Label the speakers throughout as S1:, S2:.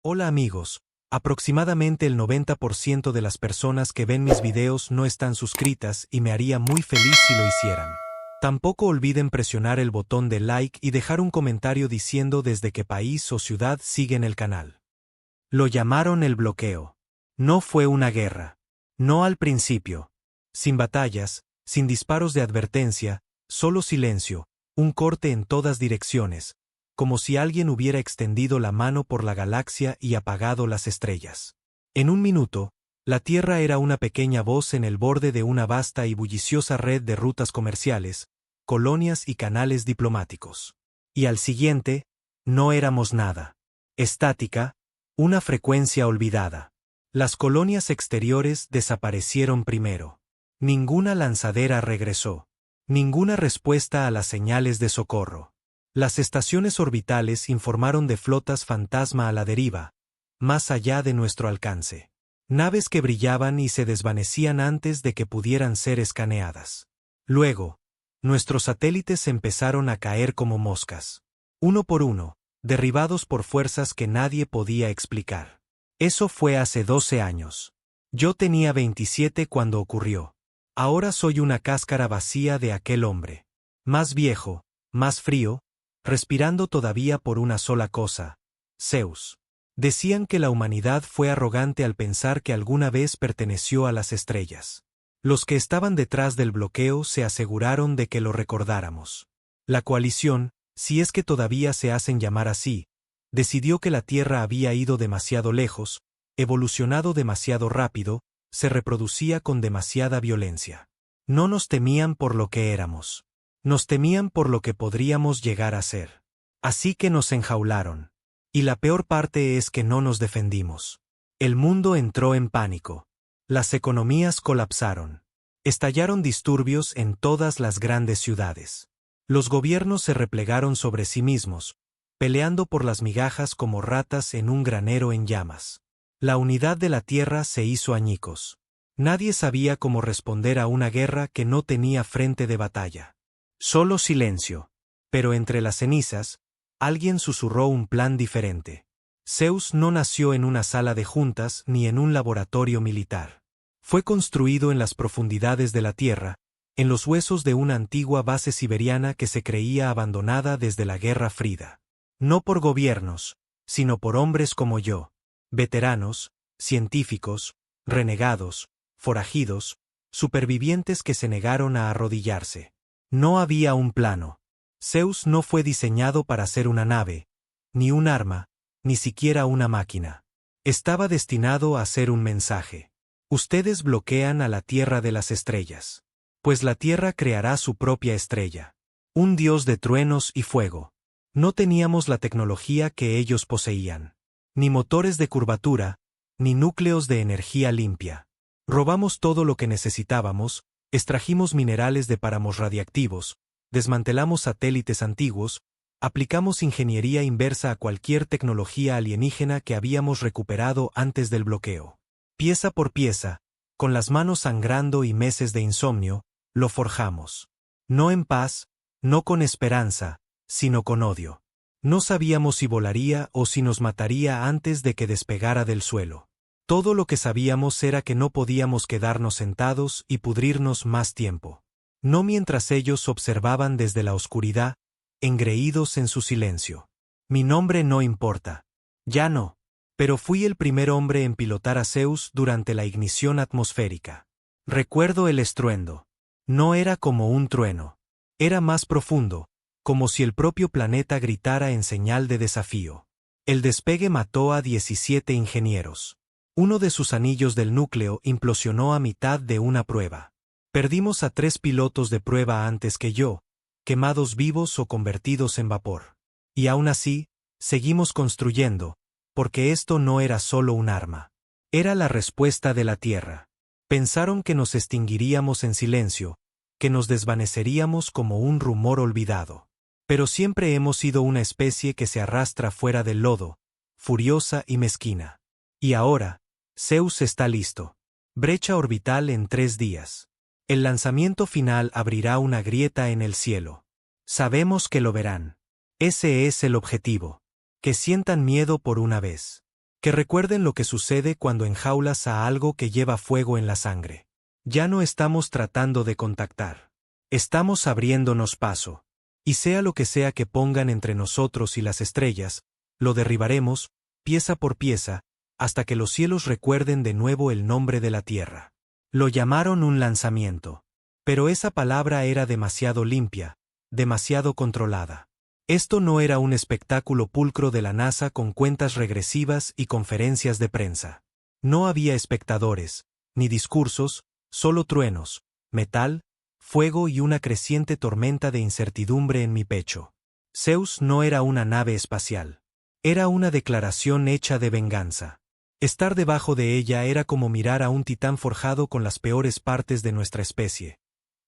S1: Hola amigos, aproximadamente el 90% de las personas que ven mis videos no están suscritas y me haría muy feliz si lo hicieran. Tampoco olviden presionar el botón de like y dejar un comentario diciendo desde qué país o ciudad siguen el canal. Lo llamaron el bloqueo. No fue una guerra. No al principio. Sin batallas, sin disparos de advertencia, solo silencio, un corte en todas direcciones, como si alguien hubiera extendido la mano por la galaxia y apagado las estrellas. En un minuto, la Tierra era una pequeña voz en el borde de una vasta y bulliciosa red de rutas comerciales, colonias y canales diplomáticos. Y al siguiente, no éramos nada. Estática, una frecuencia olvidada. Las colonias exteriores desaparecieron primero. Ninguna lanzadera regresó. Ninguna respuesta a las señales de socorro. Las estaciones orbitales informaron de flotas fantasma a la deriva, más allá de nuestro alcance. Naves que brillaban y se desvanecían antes de que pudieran ser escaneadas. Luego, nuestros satélites empezaron a caer como moscas. Uno por uno, derribados por fuerzas que nadie podía explicar. Eso fue hace 12 años. Yo tenía 27 cuando ocurrió. Ahora soy una cáscara vacía de aquel hombre. Más viejo, más frío, respirando todavía por una sola cosa: Zeus. Decían que la humanidad fue arrogante al pensar que alguna vez perteneció a las estrellas. Los que estaban detrás del bloqueo se aseguraron de que lo recordáramos. La coalición, si es que todavía se hacen llamar así, decidió que la Tierra había ido demasiado lejos, evolucionado demasiado rápido, se reproducía con demasiada violencia. No nos temían por lo que éramos. Nos temían por lo que podríamos llegar a ser. Así que nos enjaularon. Y la peor parte es que no nos defendimos. El mundo entró en pánico. Las economías colapsaron. Estallaron disturbios en todas las grandes ciudades. Los gobiernos se replegaron sobre sí mismos, peleando por las migajas como ratas en un granero en llamas. La unidad de la Tierra se hizo añicos. Nadie sabía cómo responder a una guerra que no tenía frente de batalla. Solo silencio. Pero entre las cenizas, alguien susurró un plan diferente. Zeus no nació en una sala de juntas ni en un laboratorio militar. Fue construido en las profundidades de la Tierra, en los huesos de una antigua base siberiana que se creía abandonada desde la Guerra Fría. No por gobiernos, sino por hombres como yo, veteranos, científicos, renegados, forajidos, supervivientes que se negaron a arrodillarse. No había un plano. Zeus no fue diseñado para ser una nave, ni un arma, ni siquiera una máquina. Estaba destinado a ser un mensaje. Ustedes bloquean a la Tierra de las estrellas. Pues la Tierra creará su propia estrella. Un dios de truenos y fuego. No teníamos la tecnología que ellos poseían. Ni motores de curvatura, ni núcleos de energía limpia. Robamos todo lo que necesitábamos, extrajimos minerales de páramos radiactivos, desmantelamos satélites antiguos, aplicamos ingeniería inversa a cualquier tecnología alienígena que habíamos recuperado antes del bloqueo. Pieza por pieza, con las manos sangrando y meses de insomnio, lo forjamos. No en paz, no con esperanza, sino con odio. No sabíamos si volaría o si nos mataría antes de que despegara del suelo. Todo lo que sabíamos era que no podíamos quedarnos sentados y pudrirnos más tiempo. No mientras ellos observaban desde la oscuridad, engreídos en su silencio. Mi nombre no importa. Ya no. Pero fui el primer hombre en pilotar a Zeus durante la ignición atmosférica. Recuerdo el estruendo. No era como un trueno. Era más profundo, como si el propio planeta gritara en señal de desafío. El despegue mató a 17 ingenieros. Uno de sus anillos del núcleo implosionó a mitad de una prueba. Perdimos a 3 pilotos de prueba antes que yo, quemados vivos o convertidos en vapor. Y aún así, seguimos construyendo, porque esto no era solo un arma. Era la respuesta de la Tierra. Pensaron que nos extinguiríamos en silencio, que nos desvaneceríamos como un rumor olvidado. Pero siempre hemos sido una especie que se arrastra fuera del lodo, furiosa y mezquina. Y ahora, Zeus está listo. Brecha orbital en 3 días. El lanzamiento final abrirá una grieta en el cielo. Sabemos que lo verán. Ese es el objetivo. Que sientan miedo por una vez. Que recuerden lo que sucede cuando enjaulas a algo que lleva fuego en la sangre. Ya no estamos tratando de contactar. Estamos abriéndonos paso. Y sea lo que sea que pongan entre nosotros y las estrellas, lo derribaremos, pieza por pieza, hasta que los cielos recuerden de nuevo el nombre de la Tierra. Lo llamaron un lanzamiento. Pero esa palabra era demasiado limpia, demasiado controlada. Esto no era un espectáculo pulcro de la NASA con cuentas regresivas y conferencias de prensa. No había espectadores, ni discursos, solo truenos, metal, fuego y una creciente tormenta de incertidumbre en mi pecho. Zeus no era una nave espacial. Era una declaración hecha de venganza. Estar debajo de ella era como mirar a un titán forjado con las peores partes de nuestra especie.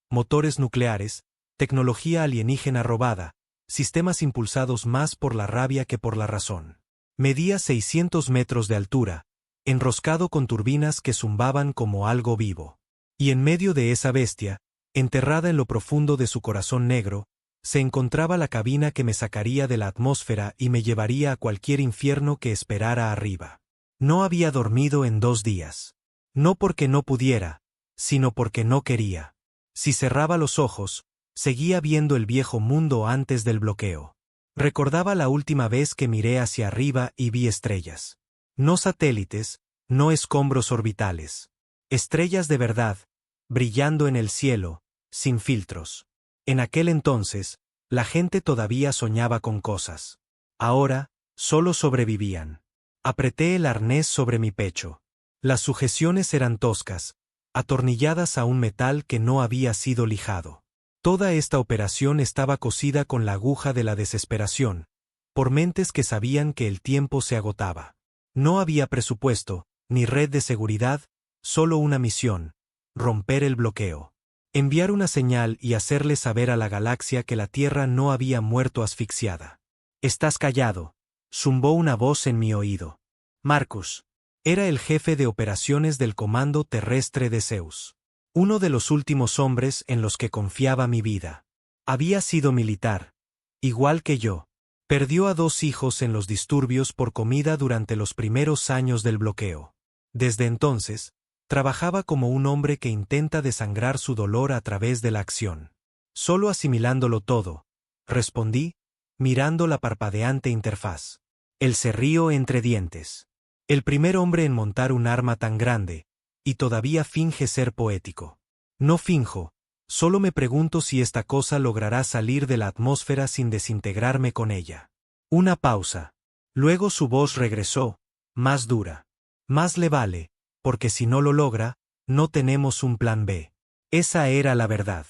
S1: Motores nucleares, tecnología alienígena robada, sistemas impulsados más por la rabia que por la razón. Medía 600 metros de altura, enroscado con turbinas que zumbaban como algo vivo. Y en medio de esa bestia, enterrada en lo profundo de su corazón negro, se encontraba la cabina que me sacaría de la atmósfera y me llevaría a cualquier infierno que esperara arriba. No había dormido en 2 días. No porque no pudiera, sino porque no quería. Si cerraba los ojos, seguía viendo el viejo mundo antes del bloqueo. Recordaba la última vez que miré hacia arriba y vi estrellas. No satélites, no escombros orbitales. Estrellas de verdad, brillando en el cielo, sin filtros. En aquel entonces, la gente todavía soñaba con cosas. Ahora, solo sobrevivían. Apreté el arnés sobre mi pecho. Las sujeciones eran toscas, atornilladas a un metal que no había sido lijado. Toda esta operación estaba cosida con la aguja de la desesperación, por mentes que sabían que el tiempo se agotaba. No había presupuesto, ni red de seguridad, solo una misión: romper el bloqueo. Enviar una señal y hacerle saber a la galaxia que la Tierra no había muerto asfixiada. «Estás callado», zumbó una voz en mi oído. Marcus. Era el jefe de operaciones del Comando Terrestre de Zeus. Uno de los últimos hombres en los que confiaba mi vida. Había sido militar. Igual que yo. Perdió a 2 hijos en los disturbios por comida durante los primeros años del bloqueo. Desde entonces, trabajaba como un hombre que intenta desangrar su dolor a través de la acción. Solo asimilándolo todo, respondí, mirando la parpadeante interfaz. Él se rió entre dientes. El primer hombre en montar un arma tan grande, y todavía finge ser poético. No finjo, solo me pregunto si esta cosa logrará salir de la atmósfera sin desintegrarme con ella. Una pausa. Luego su voz regresó, más dura. Más le vale, porque si no lo logra, no tenemos un plan B. Esa era la verdad.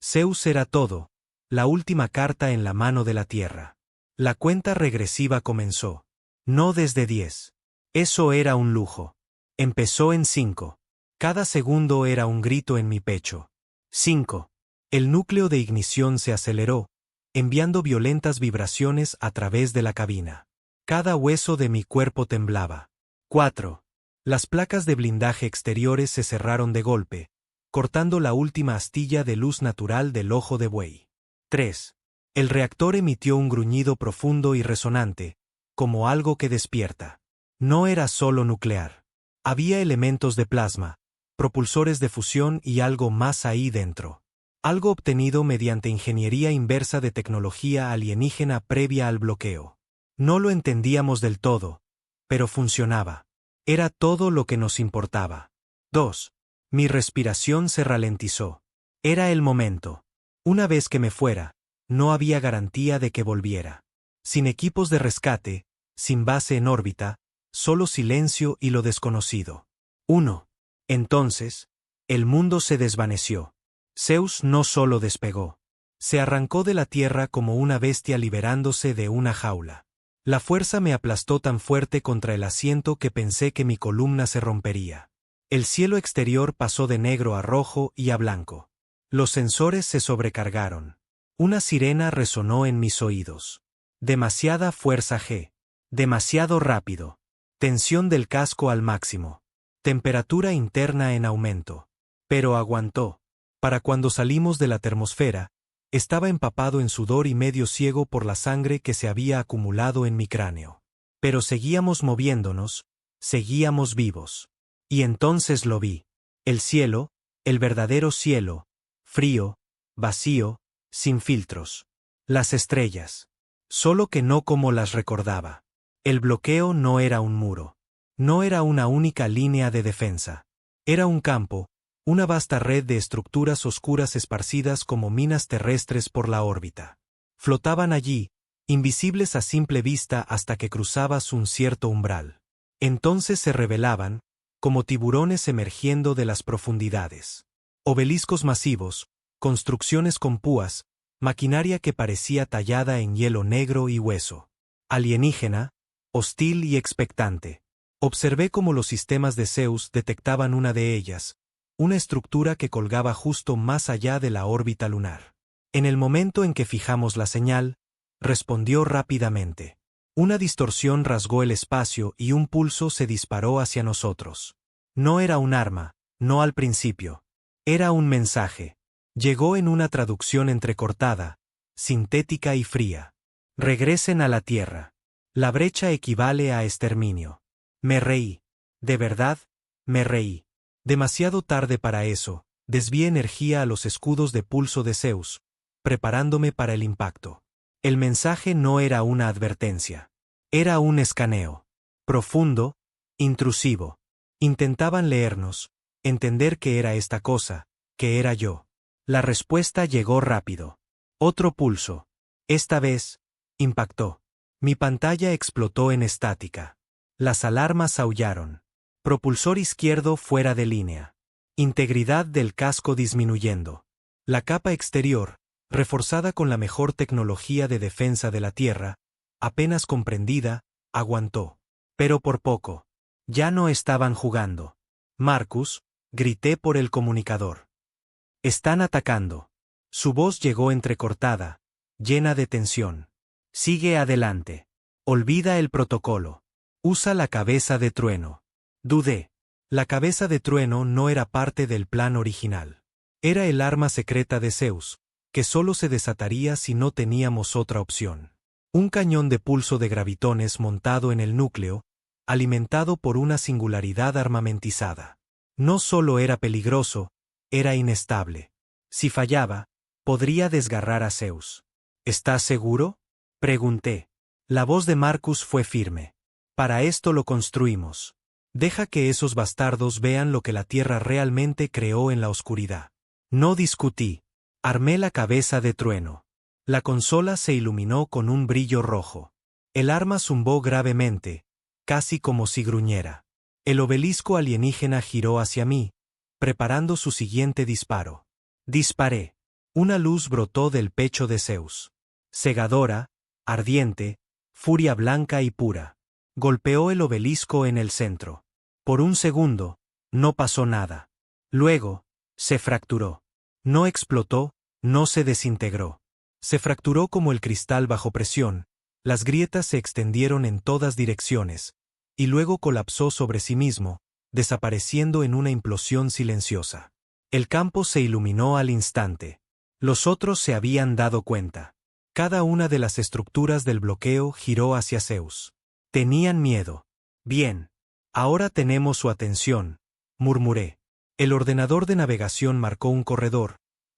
S1: Zeus era todo, la última carta en la mano de la Tierra. La cuenta regresiva comenzó. No desde 10. Eso era un lujo. Empezó en 5. Cada segundo era un grito en mi pecho. 5. El núcleo de ignición se aceleró, enviando violentas vibraciones a través de la cabina. Cada hueso de mi cuerpo temblaba. 4. Las placas de blindaje exteriores se cerraron de golpe, cortando la última astilla de luz natural del ojo de buey. 3. El reactor emitió un gruñido profundo y resonante, como algo que despierta. No era solo nuclear. Había elementos de plasma, propulsores de fusión y algo más ahí dentro. Algo obtenido mediante ingeniería inversa de tecnología alienígena previa al bloqueo. No lo entendíamos del todo, pero funcionaba. Era todo lo que nos importaba. 2. Mi respiración se ralentizó. Era el momento. Una vez que me fuera, no había garantía de que volviera. Sin equipos de rescate, sin base en órbita, solo silencio y lo desconocido. 1. Entonces, el mundo se desvaneció. Zeus no solo despegó. Se arrancó de la tierra como una bestia liberándose de una jaula. La fuerza me aplastó tan fuerte contra el asiento que pensé que mi columna se rompería. El cielo exterior pasó de negro a rojo y a blanco. Los sensores se sobrecargaron. Una sirena resonó en mis oídos. Demasiada fuerza G. Demasiado rápido. Tensión del casco al máximo. Temperatura interna en aumento. Pero aguantó. Para cuando salimos de la termosfera, estaba empapado en sudor y medio ciego por la sangre que se había acumulado en mi cráneo. Pero seguíamos moviéndonos, seguíamos vivos. Y entonces lo vi. El cielo, el verdadero cielo, frío, vacío, sin filtros. Las estrellas. Solo que no como las recordaba. El bloqueo no era un muro. No era una única línea de defensa. Era un campo, una vasta red de estructuras oscuras esparcidas como minas terrestres por la órbita. Flotaban allí, invisibles a simple vista hasta que cruzabas un cierto umbral. Entonces se revelaban, como tiburones emergiendo de las profundidades. Obeliscos masivos, construcciones con púas, maquinaria que parecía tallada en hielo negro y hueso. Alienígena, hostil y expectante. Observé cómo los sistemas de Zeus detectaban una de ellas, una estructura que colgaba justo más allá de la órbita lunar. En el momento en que fijamos la señal, respondió rápidamente. Una distorsión rasgó el espacio y un pulso se disparó hacia nosotros. No era un arma, no al principio. Era un mensaje. Llegó en una traducción entrecortada, sintética y fría. Regresen a la Tierra. La brecha equivale a exterminio. Me reí. De verdad, me reí. Demasiado tarde para eso, desvié energía a los escudos de pulso de Zeus, preparándome para el impacto. El mensaje no era una advertencia. Era un escaneo. Profundo, intrusivo. Intentaban leernos, entender qué era esta cosa, qué era yo. La respuesta llegó rápido. Otro pulso. Esta vez, impactó. Mi pantalla explotó en estática. Las alarmas aullaron. Propulsor izquierdo fuera de línea. Integridad del casco disminuyendo. La capa exterior, reforzada con la mejor tecnología de defensa de la Tierra, apenas comprendida, aguantó. Pero por poco. Ya no estaban jugando. Marcus, grité por el comunicador. Están atacando. Su voz llegó entrecortada, llena de tensión. Sigue adelante. Olvida el protocolo. Usa la cabeza de trueno. Dudé. La cabeza de trueno no era parte del plan original. Era el arma secreta de Zeus, que solo se desataría si no teníamos otra opción. Un cañón de pulso de gravitones montado en el núcleo, alimentado por una singularidad armamentizada. No solo era peligroso, era inestable. Si fallaba, podría desgarrar a Zeus. ¿Estás seguro?, pregunté. La voz de Marcus fue firme. Para esto lo construimos. Deja que esos bastardos vean lo que la Tierra realmente creó en la oscuridad. No discutí. Armé la cabeza de trueno. La consola se iluminó con un brillo rojo. El arma zumbó gravemente, casi como si gruñera. El obelisco alienígena giró hacia mí, preparando su siguiente disparo. Disparé. Una luz brotó del pecho de Zeus. Cegadora, ardiente, furia blanca y pura. Golpeó el obelisco en el centro. Por un segundo, no pasó nada. Luego, se fracturó. No explotó, no se desintegró. Se fracturó como el cristal bajo presión, las grietas se extendieron en todas direcciones, y luego colapsó sobre sí mismo, desapareciendo en una implosión silenciosa. El campo se iluminó al instante. Los otros se habían dado cuenta. Cada una de las estructuras del bloqueo giró hacia Zeus. Tenían miedo. Bien. Ahora tenemos su atención, murmuré. El ordenador de navegación marcó un corredor,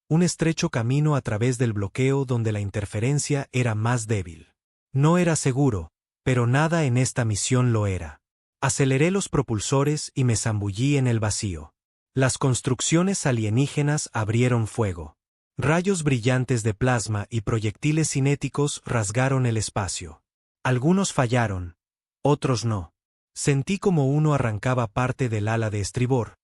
S1: un estrecho camino a través del bloqueo donde la interferencia era más débil. No era seguro, pero nada en esta misión lo era. Aceleré los propulsores y me zambullí en el vacío. Las construcciones alienígenas abrieron fuego. Rayos brillantes de plasma y proyectiles cinéticos rasgaron el espacio. Algunos fallaron, otros no. Sentí como uno arrancaba parte del ala de estribor,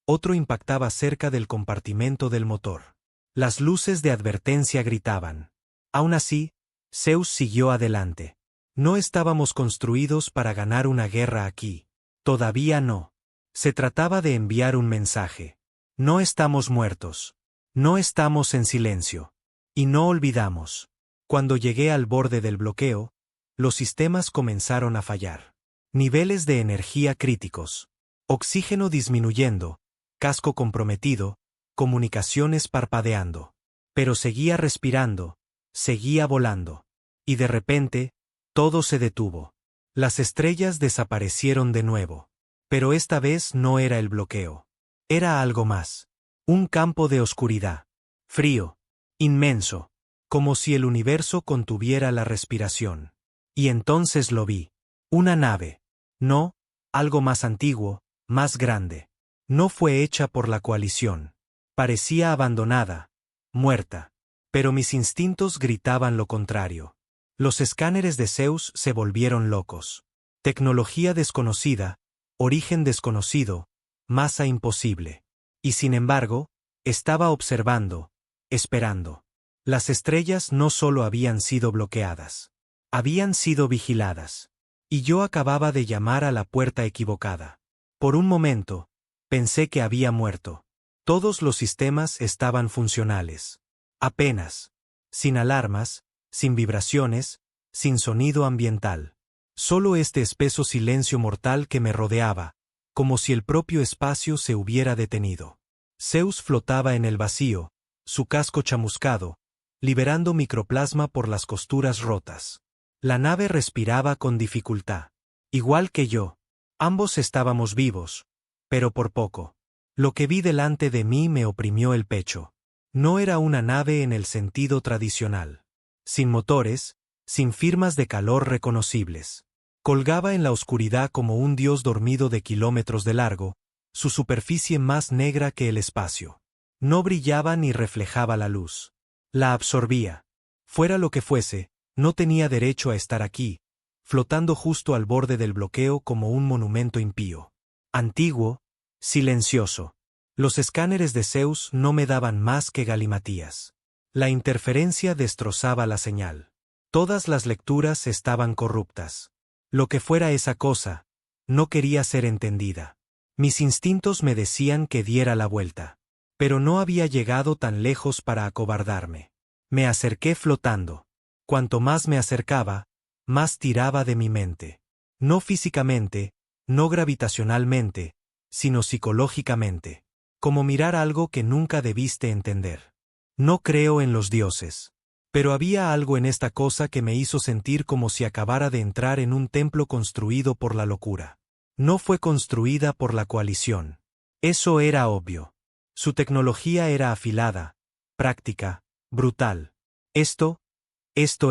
S1: otro impactaba cerca del compartimento del motor. Las luces de advertencia gritaban. Aún así, Zeus siguió adelante. No estábamos construidos para ganar una guerra aquí. Todavía no. Se trataba de enviar un mensaje. No estamos muertos. No estamos en silencio. Y no olvidamos. Cuando llegué al borde del bloqueo, los sistemas comenzaron a fallar. Niveles de energía críticos. Oxígeno disminuyendo, casco comprometido, comunicaciones parpadeando. Pero seguía respirando, seguía volando. Y de repente, todo se detuvo. Las estrellas desaparecieron de nuevo. Pero esta vez no era el bloqueo. Era algo más. Un campo de oscuridad. Frío. Inmenso. Como si el universo contuviera la respiración. Y entonces lo vi. Una nave. No, algo más antiguo, más grande. No fue hecha por la coalición. Parecía abandonada, muerta. Pero mis instintos gritaban lo contrario. Los escáneres de Zeus se volvieron locos. Tecnología desconocida, origen desconocido, masa imposible. Y sin embargo, estaba observando, esperando. Las estrellas no solo habían sido bloqueadas. Habían sido vigiladas. Y yo acababa de llamar a la puerta equivocada. Por un momento, pensé que había muerto. Todos los sistemas estaban funcionales. Apenas. Sin alarmas, sin vibraciones, sin sonido ambiental. Solo este espeso silencio mortal que me rodeaba, como si el propio espacio se hubiera detenido. Zeus flotaba en el vacío, su casco chamuscado, liberando microplasma por las costuras rotas. La nave respiraba con dificultad. Igual que yo. Ambos estábamos vivos. Pero por poco. Lo que vi delante de mí me oprimió el pecho. No era una nave en el sentido tradicional. Sin motores, sin firmas de calor reconocibles. Colgaba en la oscuridad como un dios dormido de kilómetros de largo, su superficie más negra que el espacio. No brillaba ni reflejaba la luz. La absorbía. Fuera lo que fuese, no tenía derecho a estar aquí, flotando justo al borde del bloqueo como un monumento impío. Antiguo, silencioso. Los escáneres de Zeus no me daban más que galimatías. La interferencia destrozaba la señal. Todas las lecturas estaban corruptas. Lo que fuera esa cosa, no quería ser entendida. Mis instintos me decían que diera la vuelta. Pero no había llegado tan lejos para acobardarme. Me acerqué flotando. Cuanto más me acercaba, más tiraba de mi mente. No físicamente, no gravitacionalmente, sino psicológicamente. Como mirar algo que nunca debiste entender. No creo en los dioses. Pero había algo en esta cosa que me hizo sentir como si acabara de entrar en un templo construido por la locura. No fue construida por la coalición. Eso era obvio. Su tecnología era afilada, práctica, brutal. Esto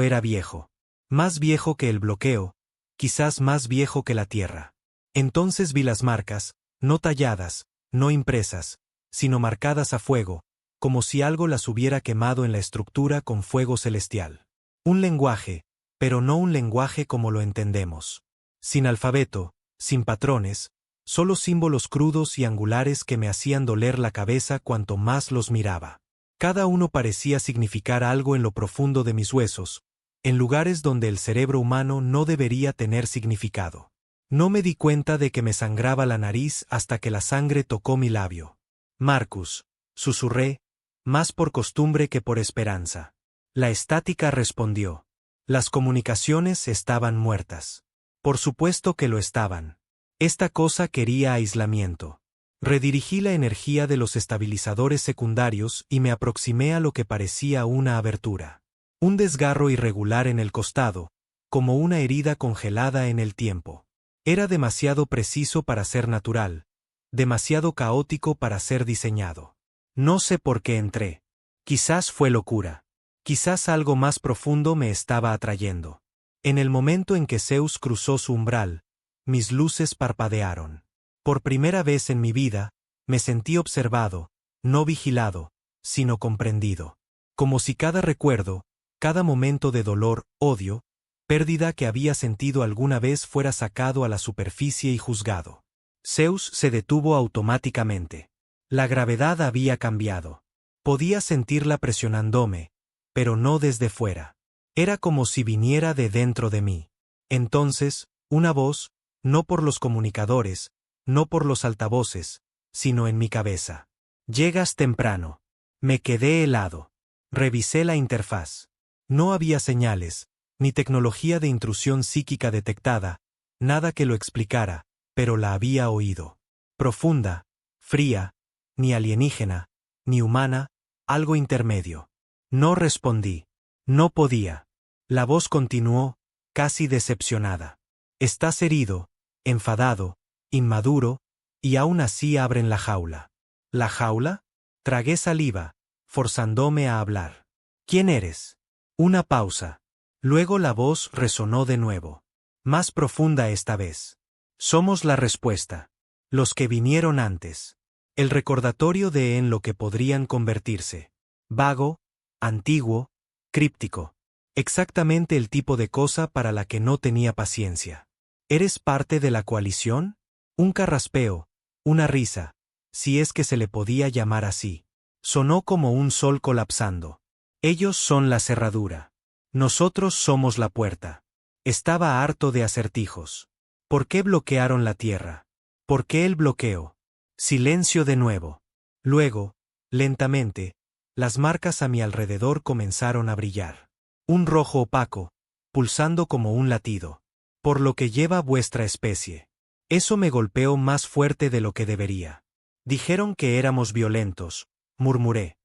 S1: era viejo. Más viejo que el bloqueo, quizás más viejo que la Tierra. Entonces vi las marcas, no talladas, no impresas, sino marcadas a fuego, como si algo las hubiera quemado en la estructura con fuego celestial. Un lenguaje, pero no un lenguaje como lo entendemos. Sin alfabeto, sin patrones, solo símbolos crudos y angulares que me hacían doler la cabeza cuanto más los miraba. Cada uno parecía significar algo en lo profundo de mis huesos, en lugares donde el cerebro humano no debería tener significado. No me di cuenta de que me sangraba la nariz hasta que la sangre tocó mi labio. Marcus, susurré, más por costumbre que por esperanza. La estática respondió. Las comunicaciones estaban muertas. Por supuesto que lo estaban. Esta cosa quería aislamiento. Redirigí la energía de los estabilizadores secundarios y me aproximé a lo que parecía una abertura. Un desgarro irregular en el costado, como una herida congelada en el tiempo. Era demasiado preciso para ser natural, demasiado caótico para ser diseñado. No sé por qué entré. Quizás fue locura. Quizás algo más profundo me estaba atrayendo. En el momento en que Zeus cruzó su umbral, mis luces parpadearon. Por primera vez en mi vida, me sentí observado, no vigilado, sino comprendido. Como si cada recuerdo, cada momento de dolor, odio, pérdida que había sentido alguna vez fuera sacado a la superficie y juzgado. Zeus se detuvo automáticamente. La gravedad había cambiado. Podía sentirla presionándome, pero no desde fuera. Era como si viniera de dentro de mí. Entonces, una voz, no por los comunicadores, no por los altavoces, sino en mi cabeza. Llegas temprano. Me quedé helado. Revisé la interfaz. No había señales, ni tecnología de intrusión psíquica detectada, nada que lo explicara, pero la había oído. Profunda, fría, ni alienígena, ni humana, algo intermedio. No respondí. No podía. La voz continuó, casi decepcionada. Estás herido, enfadado, inmaduro, y aún así abren la jaula. ¿La jaula? Tragué saliva, forzándome a hablar. ¿Quién eres? Una pausa. Luego la voz resonó de nuevo. Más profunda esta vez. Somos la respuesta. Los que vinieron antes. El recordatorio de en lo que podrían convertirse. Vago, antiguo, críptico. Exactamente el tipo de cosa para la que no tenía paciencia. ¿Eres parte de la coalición? Un carraspeo, una risa, si es que se le podía llamar así. Sonó como un sol colapsando. Ellos son la cerradura. Nosotros somos la puerta. Estaba harto de acertijos. ¿Por qué bloquearon la tierra? ¿Por qué el bloqueo? Silencio de nuevo. Luego, lentamente, las marcas a mi alrededor comenzaron a brillar. Un rojo opaco, pulsando como un latido. Por lo que lleva vuestra especie. Eso me golpeó más fuerte de lo que debería. Dijeron que éramos violentos, murmuré.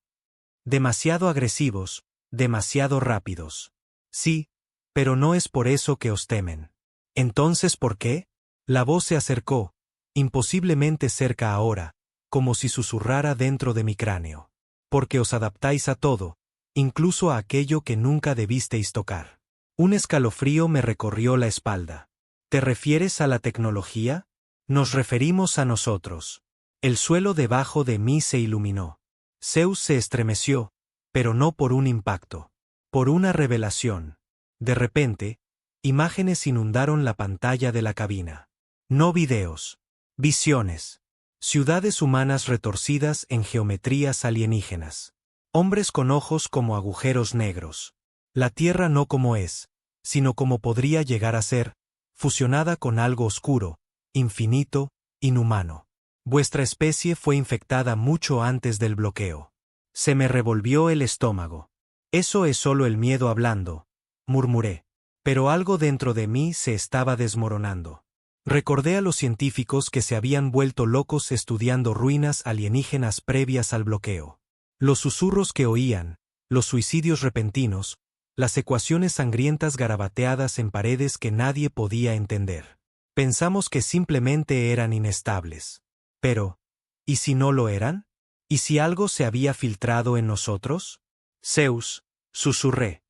S1: Demasiado agresivos, demasiado rápidos. Sí, pero no es por eso que os temen. ¿Entonces por qué? La voz se acercó, imposiblemente cerca ahora, como si susurrara dentro de mi cráneo. Porque os adaptáis a todo, incluso a aquello que nunca debisteis tocar. Un escalofrío me recorrió la espalda. ¿Te refieres a la tecnología? Nos referimos a nosotros. El suelo debajo de mí se iluminó. Zeus se estremeció, pero no por un impacto. Por una revelación. De repente, imágenes inundaron la pantalla de la cabina. No videos. Visiones. Ciudades humanas retorcidas en geometrías alienígenas. Hombres con ojos como agujeros negros. La Tierra no como es, sino como podría llegar a ser, fusionada con algo oscuro, infinito, inhumano. Vuestra especie fue infectada mucho antes del bloqueo. Se me revolvió el estómago. Eso es solo el miedo hablando, murmuré. Pero algo dentro de mí se estaba desmoronando. Recordé a los científicos que se habían vuelto locos estudiando ruinas alienígenas previas al bloqueo. Los susurros que oían, los suicidios repentinos, las ecuaciones sangrientas garabateadas en paredes que nadie podía entender. Pensamos que simplemente eran inestables. Pero, ¿y si no lo eran? ¿Y si algo se había filtrado en nosotros? Zeus, susurré.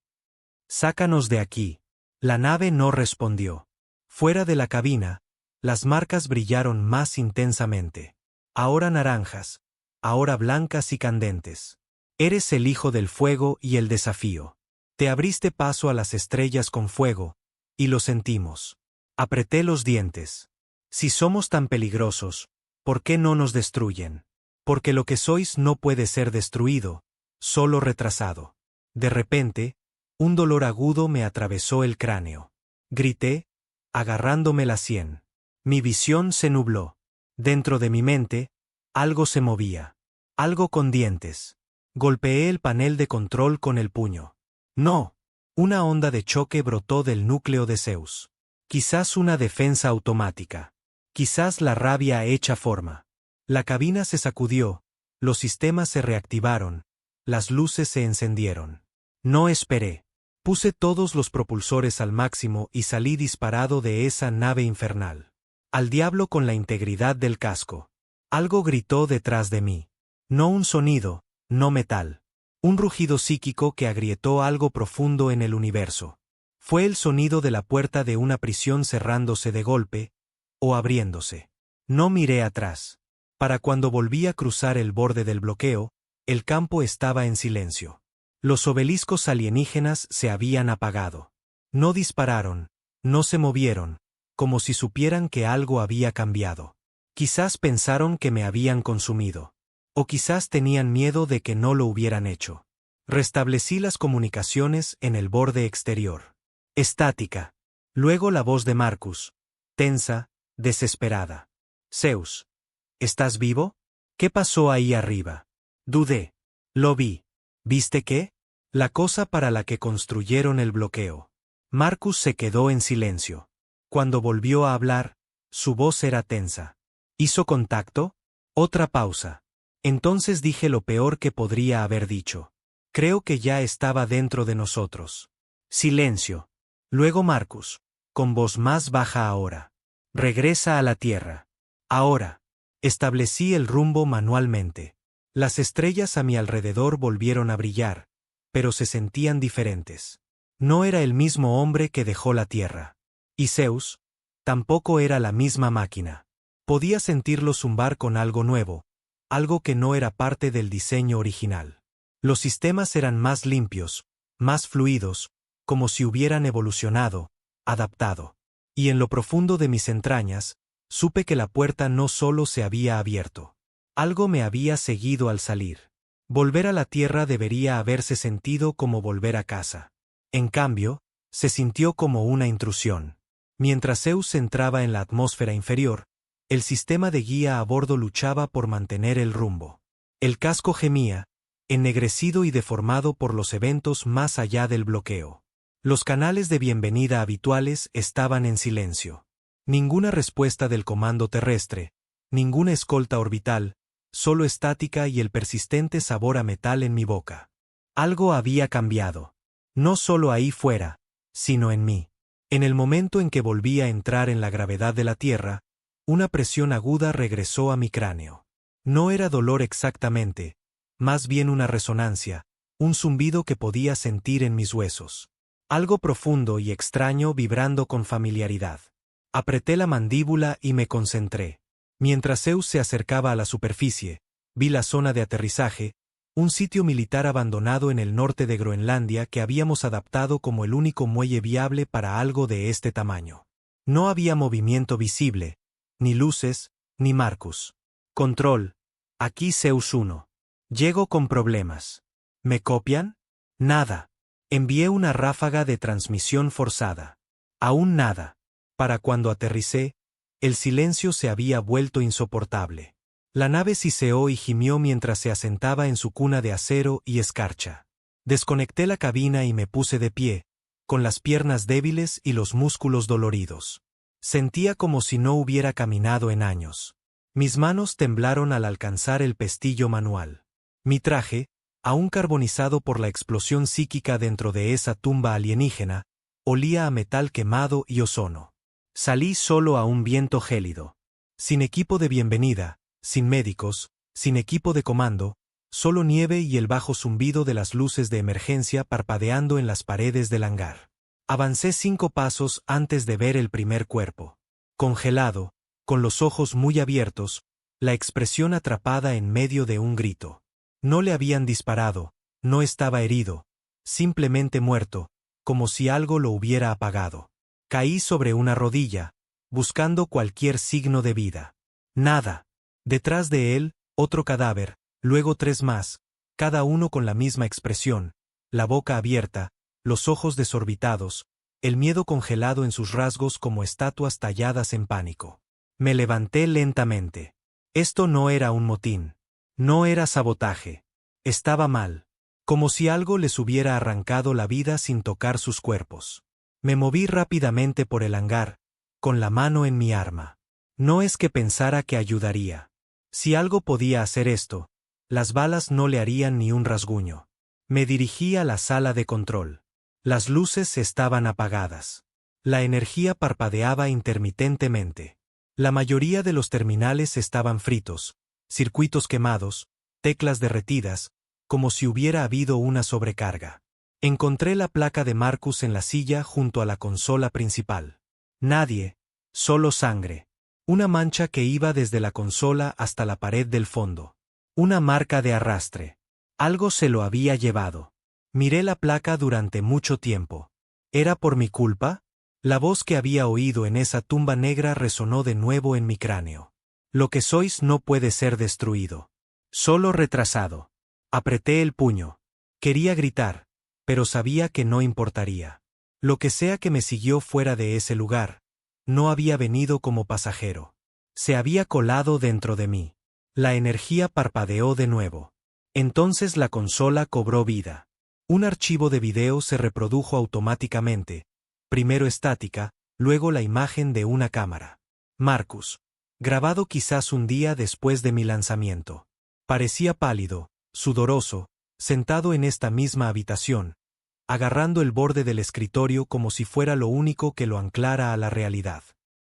S1: Sácanos de aquí. La nave no respondió. Fuera de la cabina, las marcas brillaron más intensamente. Ahora naranjas, ahora blancas y candentes. Eres el hijo del fuego y el desafío. Te abriste paso a las estrellas con fuego, y lo sentimos. Apreté los dientes. Si somos tan peligrosos, ¿por qué no nos destruyen? Porque lo que sois no puede ser destruido, solo retrasado. De repente, un dolor agudo me atravesó el cráneo. Grité, agarrándome la sien. Mi visión se nubló. Dentro de mi mente, algo se movía. Algo con dientes. Golpeé el panel de control con el puño. No. Una onda de choque brotó del núcleo de Zeus. Quizás una defensa automática. Quizás la rabia hecha forma. La cabina se sacudió, los sistemas se reactivaron, las luces se encendieron. No esperé. Puse todos los propulsores al máximo y salí disparado de esa nave infernal. Al diablo con la integridad del casco. Algo gritó detrás de mí. No un sonido, no metal. Un rugido psíquico que agrietó algo profundo en el universo. Fue el sonido de la puerta de una prisión cerrándose de golpe, o abriéndose. No miré atrás. Para cuando volví a cruzar el borde del bloqueo, el campo estaba en silencio. Los obeliscos alienígenas se habían apagado. No dispararon, no se movieron, como si supieran que algo había cambiado. Quizás pensaron que me habían consumido. O quizás tenían miedo de que no lo hubieran hecho. Restablecí las comunicaciones en el borde exterior. Estática. Luego la voz de Marcus, tensa, desesperada. Zeus. ¿Estás vivo? ¿Qué pasó ahí arriba? Dudé. Lo vi. ¿Viste qué? La cosa para la que construyeron el bloqueo. Marcus se quedó en silencio. Cuando volvió a hablar, su voz era tensa. ¿Hizo contacto? Otra pausa. Entonces dije lo peor que podría haber dicho. Creo que ya estaba dentro de nosotros. Silencio. Luego Marcus. con voz más baja ahora. Regresa a la Tierra. Ahora. Establecí el rumbo manualmente. Las estrellas a mi alrededor volvieron a brillar, pero se sentían diferentes. No era el mismo hombre que dejó la Tierra. Y Zeus tampoco era la misma máquina. Podía sentirlo zumbar con algo nuevo, algo que no era parte del diseño original. Los sistemas eran más limpios, más fluidos, como si hubieran evolucionado, adaptado. Y en lo profundo de mis entrañas, supe que la puerta no solo se había abierto. Algo me había seguido al salir. Volver a la Tierra debería haberse sentido como volver a casa. En cambio, se sintió como una intrusión. Mientras Zeus entraba en la atmósfera inferior, el sistema de guía a bordo luchaba por mantener el rumbo. El casco gemía, ennegrecido y deformado por los eventos más allá del bloqueo. Los canales de bienvenida habituales estaban en silencio. Ninguna respuesta del comando terrestre, ninguna escolta orbital, solo estática y el persistente sabor a metal en mi boca. Algo había cambiado. No solo ahí fuera, sino en mí. En el momento en que volví a entrar en la gravedad de la Tierra, una presión aguda regresó a mi cráneo. No era dolor exactamente, más bien una resonancia, un zumbido que podía sentir en mis huesos. Algo profundo y extraño vibrando con familiaridad. Apreté la mandíbula y me concentré. Mientras Zeus se acercaba a la superficie, vi la zona de aterrizaje, un sitio militar abandonado en el norte de Groenlandia que habíamos adaptado como el único muelle viable para algo de este tamaño. No había movimiento visible, ni luces, ni Marcus. Control. Aquí Zeus 1. Llego con problemas. ¿Me copian? Nada. Envié una ráfaga de transmisión forzada. Aún nada. Para cuando aterricé, el silencio se había vuelto insoportable. La nave siseó y gimió mientras se asentaba en su cuna de acero y escarcha. Desconecté la cabina y me puse de pie, con las piernas débiles y los músculos doloridos. Sentía como si no hubiera caminado en años. Mis manos temblaron al alcanzar el pestillo manual. Mi traje, aún carbonizado por la explosión psíquica dentro de esa tumba alienígena, olía a metal quemado y ozono. Salí solo a un viento gélido. Sin equipo de bienvenida, sin médicos, sin equipo de comando, solo nieve y el bajo zumbido de las luces de emergencia parpadeando en las paredes del hangar. Avancé 5 pasos antes de ver el primer cuerpo. Congelado, con los ojos muy abiertos, la expresión atrapada en medio de un grito. No le habían disparado, no estaba herido, simplemente muerto, como si algo lo hubiera apagado. Caí sobre una rodilla, buscando cualquier signo de vida. Nada. Detrás de él, otro cadáver, luego 3 más, cada uno con la misma expresión, la boca abierta, los ojos desorbitados, el miedo congelado en sus rasgos como estatuas talladas en pánico. Me levanté lentamente. Esto no era un motín. No era sabotaje. Estaba mal. Como si algo les hubiera arrancado la vida sin tocar sus cuerpos. Me moví rápidamente por el hangar, con la mano en mi arma. No es que pensara que ayudaría. Si algo podía hacer esto, las balas no le harían ni un rasguño. Me dirigí a la sala de control. Las luces estaban apagadas. La energía parpadeaba intermitentemente. La mayoría de los terminales estaban fritos, circuitos quemados, teclas derretidas, como si hubiera habido una sobrecarga. Encontré la placa de Marcus en la silla junto a la consola principal. Nadie, solo sangre. Una mancha que iba desde la consola hasta la pared del fondo. Una marca de arrastre. Algo se lo había llevado. Miré la placa durante mucho tiempo. ¿Era por mi culpa? La voz que había oído en esa tumba negra resonó de nuevo en mi cráneo. Lo que sois no puede ser destruido. Solo retrasado. Apreté el puño. Quería gritar, pero sabía que no importaría. Lo que sea que me siguió fuera de ese lugar, no había venido como pasajero. Se había colado dentro de mí. La energía parpadeó de nuevo. Entonces la consola cobró vida. Un archivo de video se reprodujo automáticamente, primero estática, luego la imagen de una cámara. Marcus. Grabado quizás un día después de mi lanzamiento. Parecía pálido, sudoroso, sentado en esta misma habitación, agarrando el borde del escritorio como si fuera lo único que lo anclara a la realidad.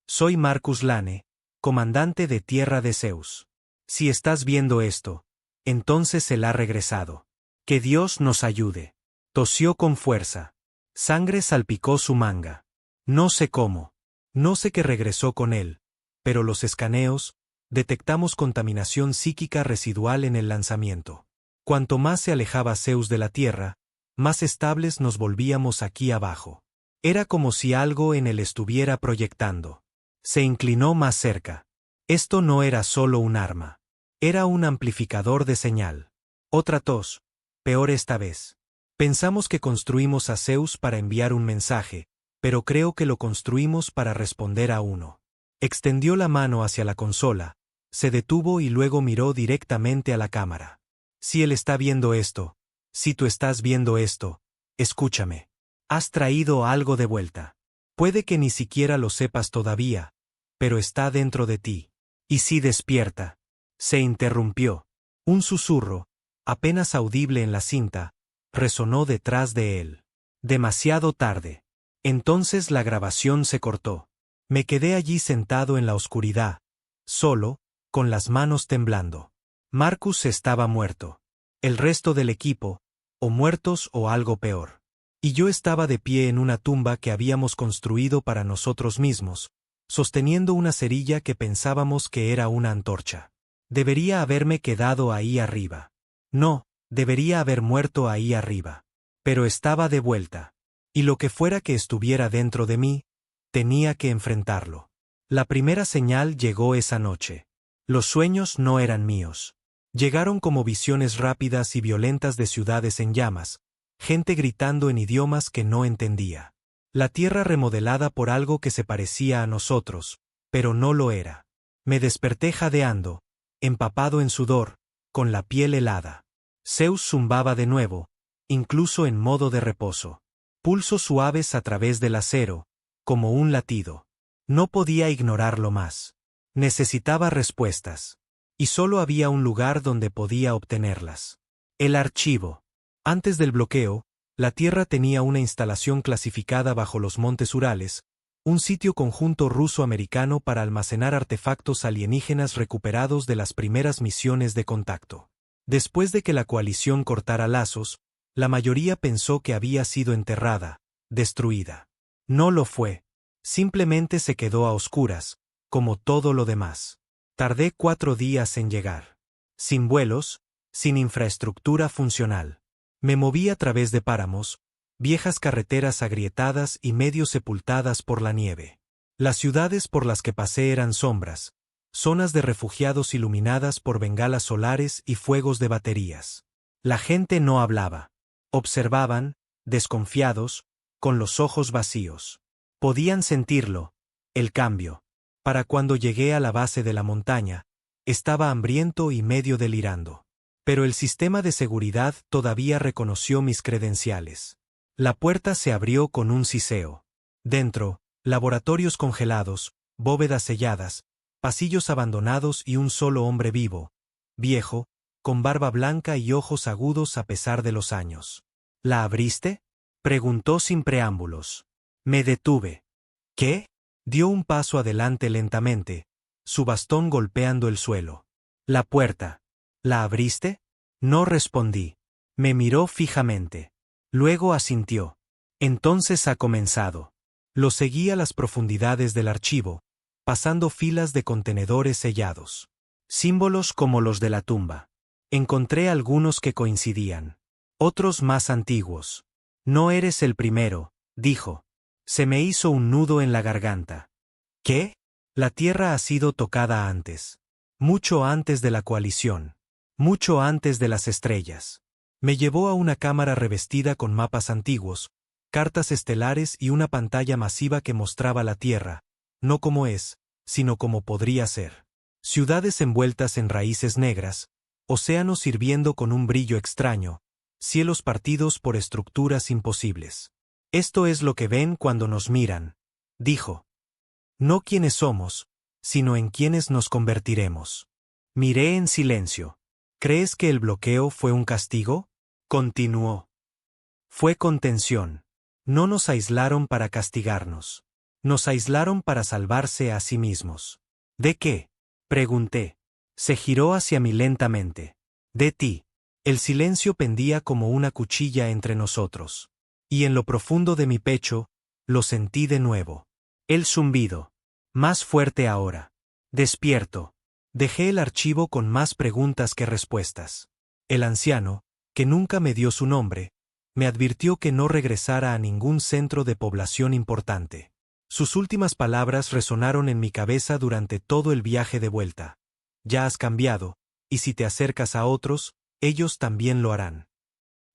S1: Soy Marcus Lane, comandante de Tierra de Zeus. Si estás viendo esto, entonces él ha regresado. Que Dios nos ayude. Tosió con fuerza. Sangre salpicó su manga. No sé cómo. No sé qué regresó con él, pero los escaneos, detectamos contaminación psíquica residual en el lanzamiento. Cuanto más se alejaba Zeus de la Tierra, más estables nos volvíamos aquí abajo. Era como si algo en él estuviera proyectando. Se inclinó más cerca. Esto no era solo un arma. Era un amplificador de señal. Otra tos. Peor esta vez. Pensamos que construimos a Zeus para enviar un mensaje, pero creo que lo construimos para responder a uno. Extendió la mano hacia la consola, se detuvo y luego miró directamente a la cámara. Si él está viendo esto, si tú estás viendo esto, escúchame. Has traído algo de vuelta. Puede que ni siquiera lo sepas todavía, pero está dentro de ti. Y si despierta. Se interrumpió. Un susurro, apenas audible en la cinta, resonó detrás de él. Demasiado tarde. Entonces la grabación se cortó. Me quedé allí sentado en la oscuridad, solo, con las manos temblando. Marcus estaba muerto. El resto del equipo, o muertos o algo peor. Y yo estaba de pie en una tumba que habíamos construido para nosotros mismos, sosteniendo una cerilla que pensábamos que era una antorcha. Debería haberme quedado ahí arriba. No, debería haber muerto ahí arriba. Pero estaba de vuelta. Y lo que fuera que estuviera dentro de mí, tenía que enfrentarlo. La primera señal llegó esa noche. Los sueños no eran míos. Llegaron como visiones rápidas y violentas de ciudades en llamas, gente gritando en idiomas que no entendía. La tierra remodelada por algo que se parecía a nosotros, pero no lo era. Me desperté jadeando, empapado en sudor, con la piel helada. Zeus zumbaba de nuevo, incluso en modo de reposo. Pulsos suaves a través del acero, como un latido. No podía ignorarlo más. Necesitaba respuestas. Y solo había un lugar donde podía obtenerlas. El archivo. Antes del bloqueo, la Tierra tenía una instalación clasificada bajo los Montes Urales, un sitio conjunto ruso-americano para almacenar artefactos alienígenas recuperados de las primeras misiones de contacto. Después de que la coalición cortara lazos, la mayoría pensó que había sido enterrada, destruida. No lo fue. Simplemente se quedó a oscuras, como todo lo demás. Tardé 4 días en llegar. Sin vuelos, sin infraestructura funcional. Me moví a través de páramos, viejas carreteras agrietadas y medio sepultadas por la nieve. Las ciudades por las que pasé eran sombras, zonas de refugiados iluminadas por bengalas solares y fuegos de baterías. La gente no hablaba. Observaban, desconfiados, con los ojos vacíos. Podían sentirlo, el cambio. Para cuando llegué a la base de la montaña, estaba hambriento y medio delirando. Pero el sistema de seguridad todavía reconoció mis credenciales. La puerta se abrió con un siseo. Dentro, laboratorios congelados, bóvedas selladas, pasillos abandonados y un solo hombre vivo, viejo, con barba blanca y ojos agudos a pesar de los años. ¿La abriste?, preguntó sin preámbulos. Me detuve. ¿Qué? Dio un paso adelante lentamente, su bastón golpeando el suelo. La puerta. ¿La abriste? No respondí. Me miró fijamente. Luego asintió. Entonces ha comenzado. Lo seguí a las profundidades del archivo, pasando filas de contenedores sellados. Símbolos como los de la tumba. Encontré algunos que coincidían. Otros más antiguos. No eres el primero, dijo. Se me hizo un nudo en la garganta. ¿Qué? La Tierra ha sido tocada antes. Mucho antes de la coalición. Mucho antes de las estrellas. Me llevó a una cámara revestida con mapas antiguos, cartas estelares y una pantalla masiva que mostraba la Tierra, no como es, sino como podría ser. Ciudades envueltas en raíces negras, océanos hirviendo con un brillo extraño, cielos partidos por estructuras imposibles. Esto es lo que ven cuando nos miran, dijo. No quiénes somos, sino en quiénes nos convertiremos. Miré en silencio. ¿Crees que el bloqueo fue un castigo? Continuó. Fue contención. No nos aislaron para castigarnos. Nos aislaron para salvarse a sí mismos. ¿De qué? Pregunté. Se giró hacia mí lentamente. De ti. El silencio pendía como una cuchilla entre nosotros. Y en lo profundo de mi pecho, lo sentí de nuevo. El zumbido. Más fuerte ahora. Despierto. Dejé el archivo con más preguntas que respuestas. El anciano, que nunca me dio su nombre, me advirtió que no regresara a ningún centro de población importante. Sus últimas palabras resonaron en mi cabeza durante todo el viaje de vuelta. Ya has cambiado, y si te acercas a otros, ellos también lo harán.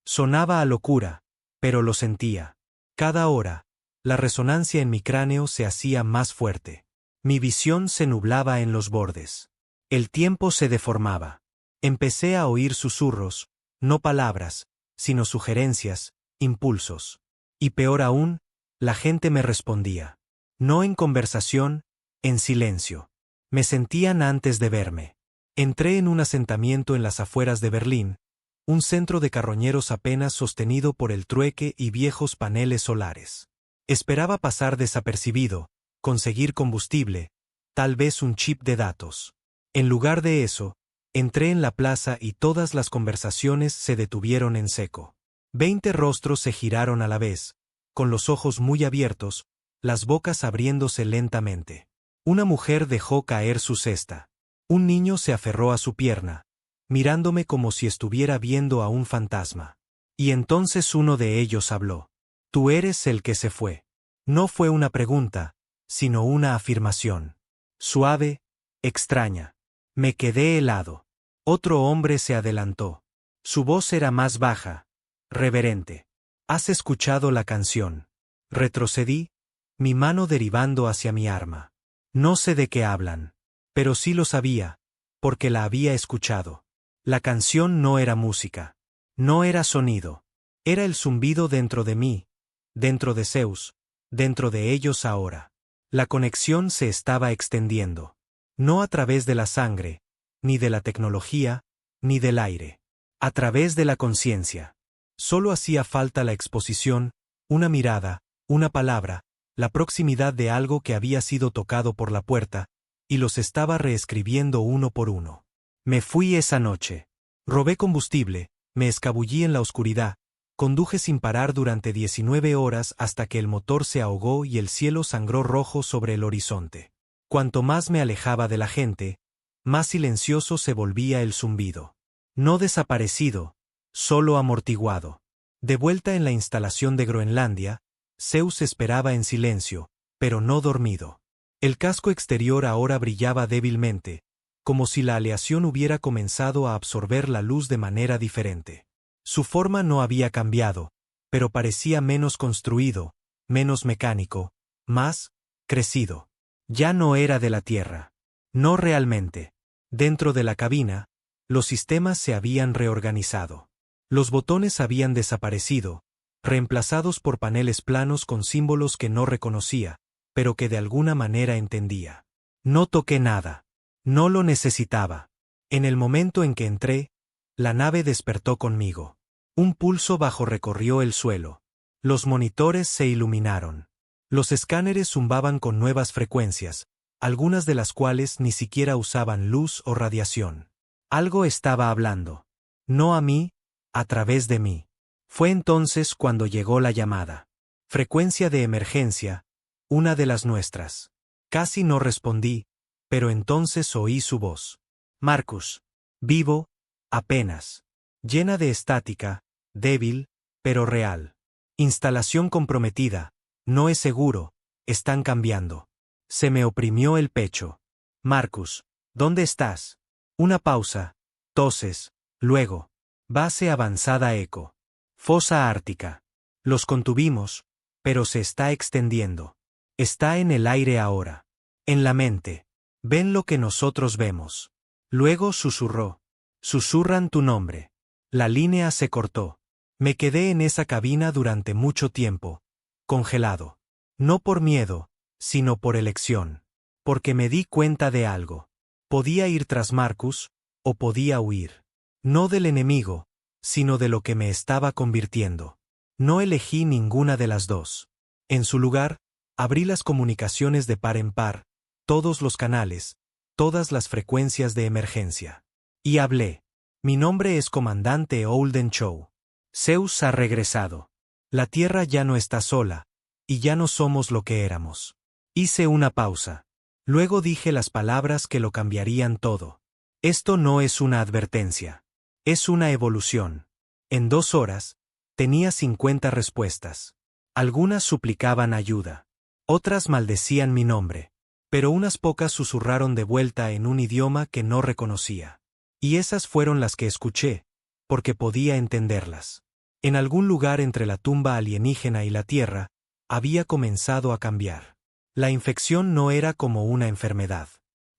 S1: Sonaba a locura, pero lo sentía. Cada hora, la resonancia en mi cráneo se hacía más fuerte. Mi visión se nublaba en los bordes. El tiempo se deformaba. Empecé a oír susurros, no palabras, sino sugerencias, impulsos. Y peor aún, la gente me respondía. No en conversación, en silencio. Me sentían antes de verme. Entré en un asentamiento en las afueras de Berlín, un centro de carroñeros apenas sostenido por el trueque y viejos paneles solares. Esperaba pasar desapercibido, conseguir combustible, tal vez un chip de datos. En lugar de eso, entré en la plaza y todas las conversaciones se detuvieron en seco. 20 rostros se giraron a la vez, con los ojos muy abiertos, las bocas abriéndose lentamente. Una mujer dejó caer su cesta. Un niño se aferró a su pierna, mirándome como si estuviera viendo a un fantasma. Y entonces uno de ellos habló. Tú eres el que se fue. No fue una pregunta, sino una afirmación. Suave, extraña. Me quedé helado. Otro hombre se adelantó. Su voz era más baja, reverente. ¿Has escuchado la canción? Retrocedí, mi mano derivando hacia mi arma. No sé de qué hablan, pero sí lo sabía, porque la había escuchado. La canción no era música, no era sonido, era el zumbido dentro de mí, dentro de Zeus, dentro de ellos ahora. La conexión se estaba extendiendo, no a través de la sangre, ni de la tecnología, ni del aire, a través de la conciencia. Solo hacía falta la exposición, una mirada, una palabra, la proximidad de algo que había sido tocado por la puerta, y los estaba reescribiendo uno por uno. Me fui esa noche. Robé combustible, me escabullí en la oscuridad, conduje sin parar durante 19 horas hasta que el motor se ahogó y el cielo sangró rojo sobre el horizonte. Cuanto más me alejaba de la gente, más silencioso se volvía el zumbido. No desaparecido, solo amortiguado. De vuelta en la instalación de Groenlandia, Zeus esperaba en silencio, pero no dormido. El casco exterior ahora brillaba débilmente, como si la aleación hubiera comenzado a absorber la luz de manera diferente. Su forma no había cambiado, pero parecía menos construido, menos mecánico, más crecido. Ya no era de la Tierra. No realmente. Dentro de la cabina, los sistemas se habían reorganizado. Los botones habían desaparecido, reemplazados por paneles planos con símbolos que no reconocía, pero que de alguna manera entendía. No toqué nada. No lo necesitaba. En el momento en que entré, la nave despertó conmigo. Un pulso bajo recorrió el suelo. Los monitores se iluminaron. Los escáneres zumbaban con nuevas frecuencias, algunas de las cuales ni siquiera usaban luz o radiación. Algo estaba hablando. No a mí, a través de mí. Fue entonces cuando llegó la llamada. Frecuencia de emergencia, una de las nuestras. Casi no respondí, pero entonces oí su voz. Marcus. Vivo, apenas. Llena de estática, débil, pero real. Instalación comprometida. No es seguro, están cambiando. Se me oprimió el pecho. Marcus, ¿dónde estás? Una pausa. Toses. Luego. Base avanzada eco. Fosa ártica. Los contuvimos, pero se está extendiendo. Está en el aire ahora. En la mente. Ven lo que nosotros vemos. Luego susurró. Susurran tu nombre. La línea se cortó. Me quedé en esa cabina durante mucho tiempo, congelado. No por miedo, sino por elección. Porque me di cuenta de algo. Podía ir tras Marcus, o podía huir. No del enemigo, sino de lo que me estaba convirtiendo. No elegí ninguna de las dos. En su lugar, abrí las comunicaciones de par en par, todos los canales, todas las frecuencias de emergencia. Y hablé. Mi nombre es Comandante Holden Chow. Zeus ha regresado. La Tierra ya no está sola, y ya no somos lo que éramos. Hice una pausa. Luego dije las palabras que lo cambiarían todo. Esto no es una advertencia. Es una evolución. En 2 horas, tenía 50 respuestas. Algunas suplicaban ayuda. Otras maldecían mi nombre. Pero unas pocas susurraron de vuelta en un idioma que no reconocía. Y esas fueron las que escuché, porque podía entenderlas. En algún lugar entre la tumba alienígena y la Tierra, había comenzado a cambiar. La infección no era como una enfermedad.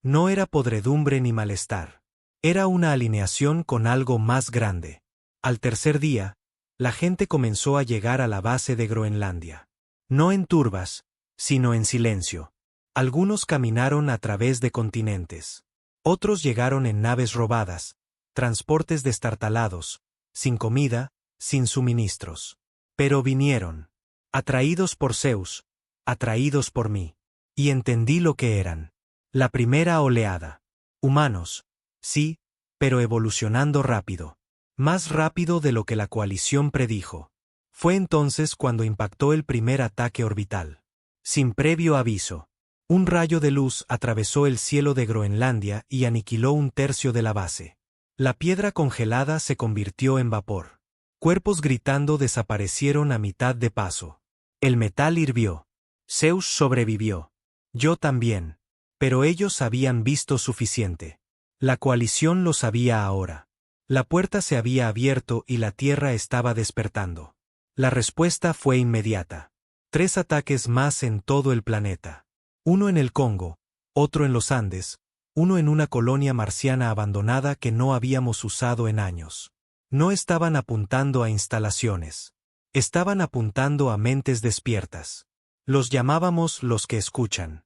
S1: No era podredumbre ni malestar. Era una alineación con algo más grande. Al tercer día, la gente comenzó a llegar a la base de Groenlandia. No en turbas, sino en silencio. Algunos caminaron a través de continentes. Otros llegaron en naves robadas, transportes destartalados, sin comida, sin suministros. Pero vinieron. Atraídos por Zeus, atraídos por mí. Y entendí lo que eran. La primera oleada. Humanos, sí, pero evolucionando rápido. Más rápido de lo que la coalición predijo. Fue entonces cuando impactó el primer ataque orbital. Sin previo aviso. Un rayo de luz atravesó el cielo de Groenlandia y aniquiló 1/3 de la base. La piedra congelada se convirtió en vapor. Cuerpos gritando desaparecieron a mitad de paso. El metal hirvió. Zeus sobrevivió. Yo también. Pero ellos habían visto suficiente. La coalición lo sabía ahora. La puerta se había abierto y la Tierra estaba despertando. La respuesta fue inmediata. 3 ataques más en todo el planeta. Uno en el Congo, otro en los Andes, uno en una colonia marciana abandonada que no habíamos usado en años. No estaban apuntando a instalaciones. Estaban apuntando a mentes despiertas. Los llamábamos los que escuchan.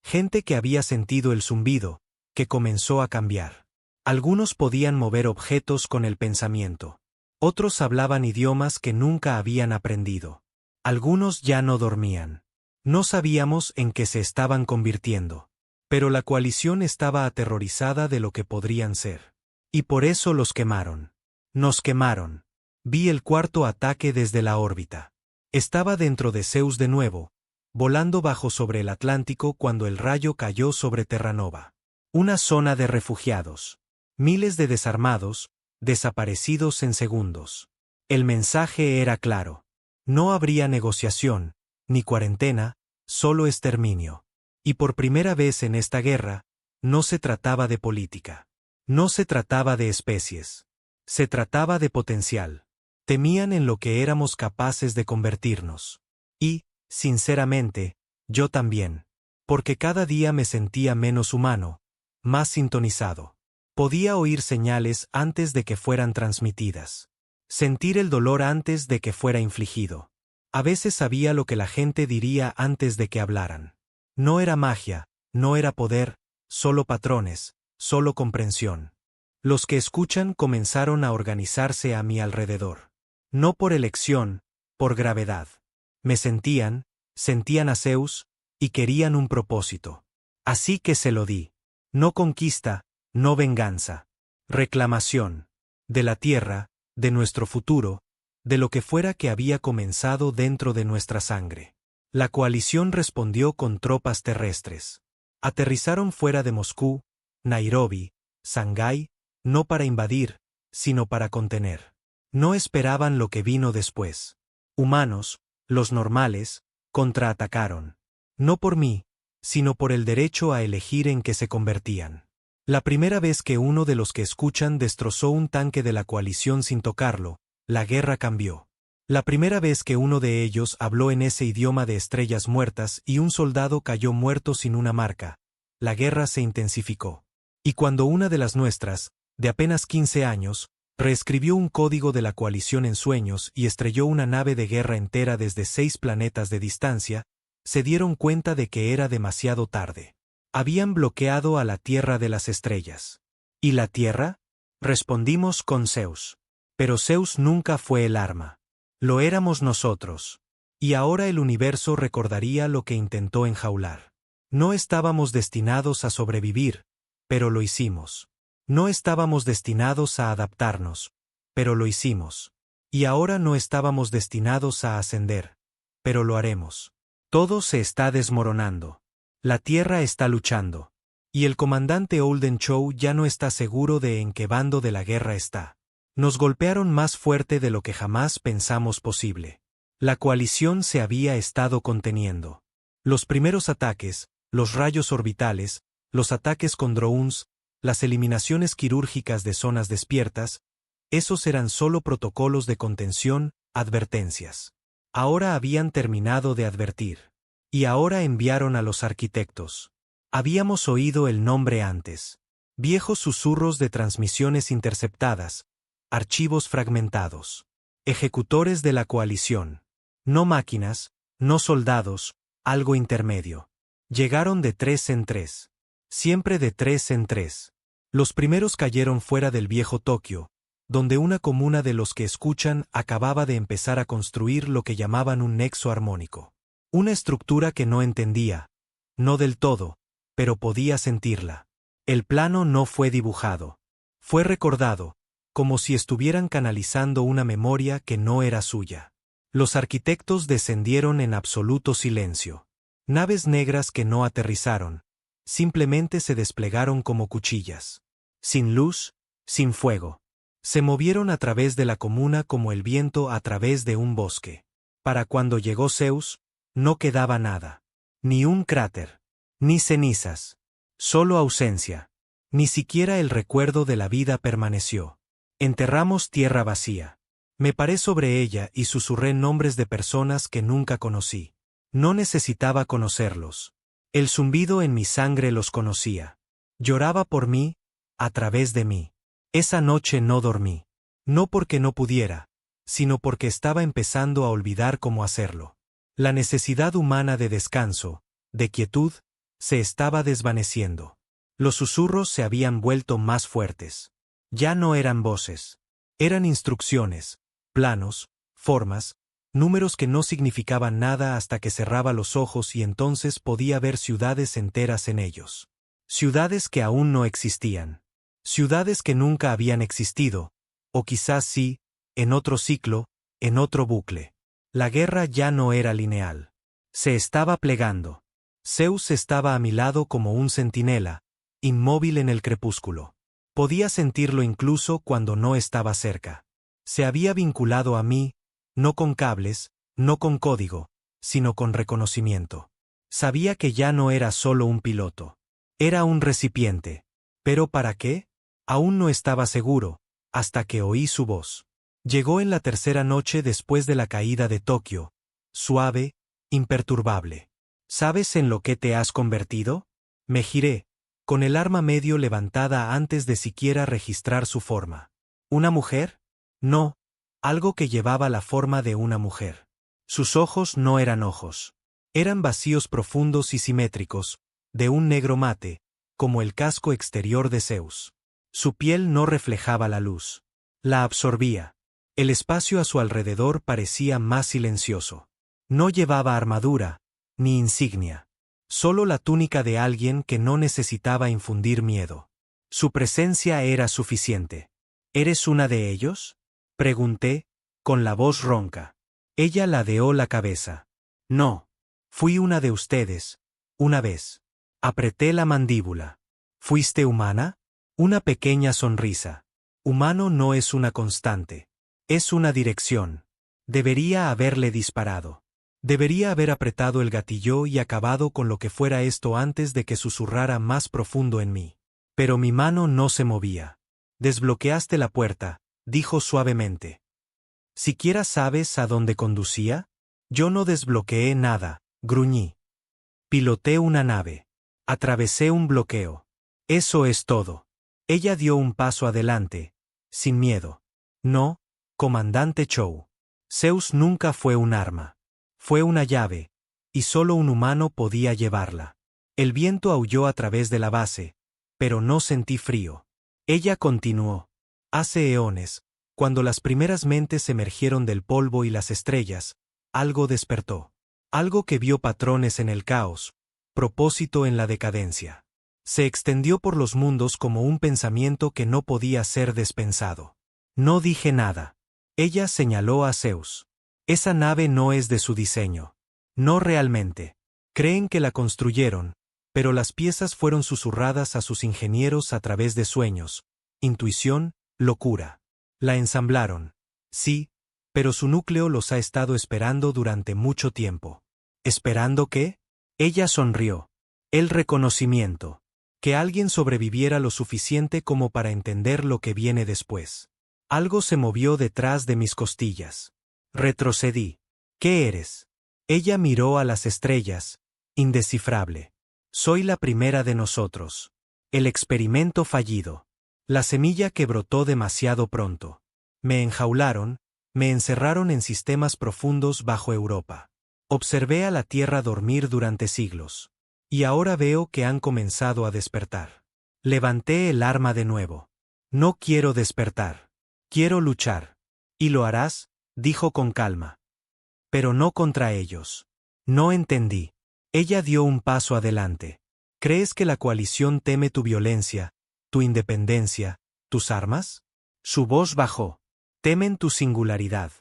S1: Gente que había sentido el zumbido, que comenzó a cambiar. Algunos podían mover objetos con el pensamiento. Otros hablaban idiomas que nunca habían aprendido. Algunos ya no dormían. No sabíamos en qué se estaban convirtiendo. Pero la coalición estaba aterrorizada de lo que podrían ser. Y por eso los quemaron. Nos quemaron. Vi el cuarto ataque desde la órbita. Estaba dentro de Zeus de nuevo, volando bajo sobre el Atlántico cuando el rayo cayó sobre Terranova. Una zona de refugiados. Miles de desarmados, desaparecidos en segundos. El mensaje era claro. No habría negociación, ni cuarentena, solo exterminio. Y por primera vez en esta guerra, no se trataba de política. No se trataba de especies. Se trataba de potencial. Temían en lo que éramos capaces de convertirnos. Y, sinceramente, yo también. Porque cada día me sentía menos humano, más sintonizado. Podía oír señales antes de que fueran transmitidas. Sentir el dolor antes de que fuera infligido. A veces sabía lo que la gente diría antes de que hablaran. No era magia, no era poder, solo patrones, solo comprensión. Los que escuchan comenzaron a organizarse a mi alrededor. No por elección, por gravedad. Me sentían a Zeus, y querían un propósito. Así que se lo di. No conquista, no venganza. Reclamación. De la Tierra, de nuestro futuro, de lo que fuera que había comenzado dentro de nuestra sangre. La coalición respondió con tropas terrestres. Aterrizaron fuera de Moscú, Nairobi, Shanghái, no para invadir, sino para contener. No esperaban lo que vino después. Humanos, los normales, contraatacaron. No por mí, sino por el derecho a elegir en qué se convertían. La primera vez que uno de los que escuchan destrozó un tanque de la coalición sin tocarlo, la guerra cambió. La primera vez que uno de ellos habló en ese idioma de estrellas muertas y un soldado cayó muerto sin una marca, la guerra se intensificó. Y cuando una de las nuestras, de apenas 15 años, reescribió un código de la coalición en sueños y estrelló una nave de guerra entera desde 6 planetas de distancia, se dieron cuenta de que era demasiado tarde. Habían bloqueado a la Tierra de las estrellas. ¿Y la Tierra? Respondimos con Zeus. Pero Zeus nunca fue el arma. Lo éramos nosotros. Y ahora el universo recordaría lo que intentó enjaular. No estábamos destinados a sobrevivir, pero lo hicimos. No estábamos destinados a adaptarnos, pero lo hicimos. Y ahora no estábamos destinados a ascender, pero lo haremos. Todo se está desmoronando. La Tierra está luchando. Y el comandante Holden Chow ya no está seguro de en qué bando de la guerra está. Nos golpearon más fuerte de lo que jamás pensamos posible. La coalición se había estado conteniendo. Los primeros ataques, los rayos orbitales, los ataques con drones, las eliminaciones quirúrgicas de zonas despiertas, esos eran solo protocolos de contención, advertencias. Ahora habían terminado de advertir. Y ahora enviaron a los arquitectos. Habíamos oído el nombre antes. Viejos susurros de transmisiones interceptadas, archivos fragmentados. Ejecutores de la coalición. No máquinas, no soldados, algo intermedio. Llegaron de 3 en 3. Siempre de 3 en 3. Los primeros cayeron fuera del viejo Tokio, donde una comuna de los que escuchan acababa de empezar a construir lo que llamaban un nexo armónico. Una estructura que no entendía, no del todo, pero podía sentirla. El plano no fue dibujado. Fue recordado, como si estuvieran canalizando una memoria que no era suya. Los arquitectos descendieron en absoluto silencio. Naves negras que no aterrizaron, simplemente se desplegaron como cuchillas. Sin luz, sin fuego. Se movieron a través de la comuna como el viento a través de un bosque. Para cuando llegó Zeus, no quedaba nada. Ni un cráter. Ni cenizas. Solo ausencia. Ni siquiera el recuerdo de la vida permaneció. Enterramos tierra vacía. Me paré sobre ella y susurré nombres de personas que nunca conocí. No necesitaba conocerlos. El zumbido en mi sangre los conocía. Lloraba por mí, a través de mí. Esa noche no dormí. No porque no pudiera, sino porque estaba empezando a olvidar cómo hacerlo. La necesidad humana de descanso, de quietud, se estaba desvaneciendo. Los susurros se habían vuelto más fuertes. Ya no eran voces. Eran instrucciones, planos, formas, números que no significaban nada hasta que cerraba los ojos y entonces podía ver ciudades enteras en ellos. Ciudades que aún no existían. Ciudades que nunca habían existido, o quizás sí, en otro ciclo, en otro bucle. La guerra ya no era lineal. Se estaba plegando. Zeus estaba a mi lado como un centinela, inmóvil en el crepúsculo. Podía sentirlo incluso cuando no estaba cerca. Se había vinculado a mí, no con cables, no con código, sino con reconocimiento. Sabía que ya no era solo un piloto. Era un recipiente. ¿Pero para qué? Aún no estaba seguro, hasta que oí su voz. Llegó en la tercera noche después de la caída de Tokio, suave, imperturbable. ¿Sabes en lo que te has convertido? Me giré, con el arma medio levantada antes de siquiera registrar su forma. ¿Una mujer? No, algo que llevaba la forma de una mujer. Sus ojos no eran ojos. Eran vacíos profundos y simétricos, de un negro mate, como el casco exterior de Zeus. Su piel no reflejaba la luz. La absorbía. El espacio a su alrededor parecía más silencioso. No llevaba armadura, ni insignia. Solo la túnica de alguien que no necesitaba infundir miedo. Su presencia era suficiente. ¿Eres una de ellos? Pregunté, con la voz ronca. Ella ladeó la cabeza. No. Fui una de ustedes, una vez. Apreté la mandíbula. ¿Fuiste humana? Una pequeña sonrisa. Humano no es una constante. Es una dirección. Debería haberle disparado. Debería haber apretado el gatillo y acabado con lo que fuera esto antes de que susurrara más profundo en mí. Pero mi mano no se movía. Desbloqueaste la puerta, dijo suavemente. ¿Siquiera sabes a dónde conducía? Yo no desbloqueé nada, gruñí. Piloté una nave. Atravesé un bloqueo. Eso es todo. Ella dio un paso adelante, sin miedo. No, comandante Chow. Zeus nunca fue un arma. Fue una llave, y solo un humano podía llevarla. El viento aulló a través de la base, pero no sentí frío. Ella continuó. Hace eones, Cuando las primeras mentes emergieron del polvo y las estrellas, algo despertó. Algo que vio patrones en el caos, propósito en la decadencia. Se extendió por los mundos como un pensamiento que no podía ser despensado. No dije nada. Ella señaló a Zeus. Esa nave no es de su diseño. No realmente. Creen que la construyeron, pero las piezas fueron susurradas a sus ingenieros a través de sueños, intuición, locura. La ensamblaron. Sí, pero su núcleo los ha estado esperando durante mucho tiempo. ¿Esperando qué? Ella sonrió. El reconocimiento. Que alguien sobreviviera lo suficiente como para entender lo que viene después. Algo se movió detrás de mis costillas. Retrocedí. ¿Qué eres? Ella miró a las estrellas, indescifrable. Soy la primera de nosotros. El experimento fallido. La semilla que brotó demasiado pronto. Me enjaularon, me encerraron en sistemas profundos bajo Europa. Observé a la Tierra dormir durante siglos. Y ahora veo que han comenzado a despertar. Levanté el arma de nuevo. No quiero despertar. Quiero luchar. Y lo harás, dijo con calma. Pero no contra ellos. No entendí. Ella dio un paso adelante. ¿Crees que la coalición teme tu violencia, tu independencia, tus armas? Su voz bajó. Temen tu singularidad.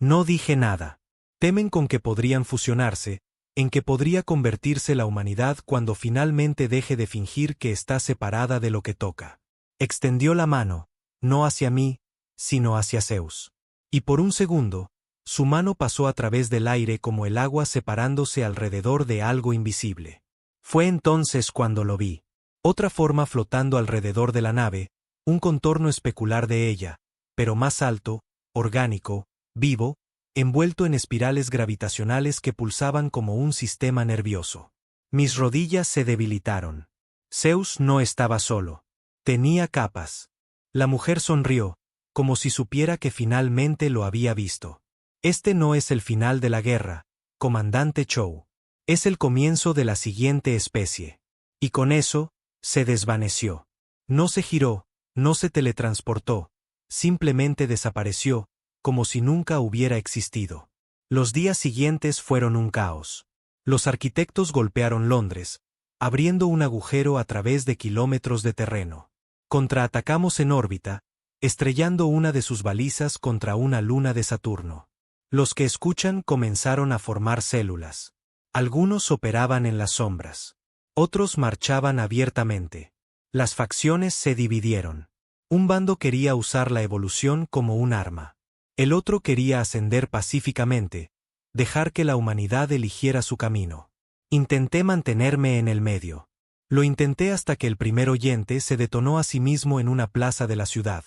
S1: No dije nada. Temen con que podrían fusionarse, en que podría convertirse la humanidad cuando finalmente deje de fingir que está separada de lo que toca. Extendió la mano, no hacia mí, sino hacia Zeus. Y por un segundo, su mano pasó a través del aire como el agua separándose alrededor de algo invisible. Fue entonces cuando lo vi. Otra forma flotando alrededor de la nave, un contorno especular de ella, pero más alto, orgánico, vivo, envuelto en espirales gravitacionales que pulsaban como un sistema nervioso. Mis rodillas se debilitaron. Zeus no estaba solo. Tenía capas. La mujer sonrió, como si supiera que finalmente lo había visto. Este no es el final de la guerra, comandante Chou. Es el comienzo de la siguiente especie. Y con eso, se desvaneció. No se giró, no se teletransportó, simplemente desapareció, como si nunca hubiera existido. Los días siguientes fueron un caos. Los arquitectos golpearon Londres, abriendo un agujero a través de kilómetros de terreno. Contraatacamos en órbita, estrellando una de sus balizas contra una luna de Saturno. Los que escuchan comenzaron a formar células. Algunos operaban en las sombras. Otros marchaban abiertamente. Las facciones se dividieron. Un bando quería usar la evolución como un arma. El otro quería ascender pacíficamente, dejar que la humanidad eligiera su camino. Intenté mantenerme en el medio. Lo intenté hasta que el primer oyente se detonó a sí mismo en una plaza de la ciudad,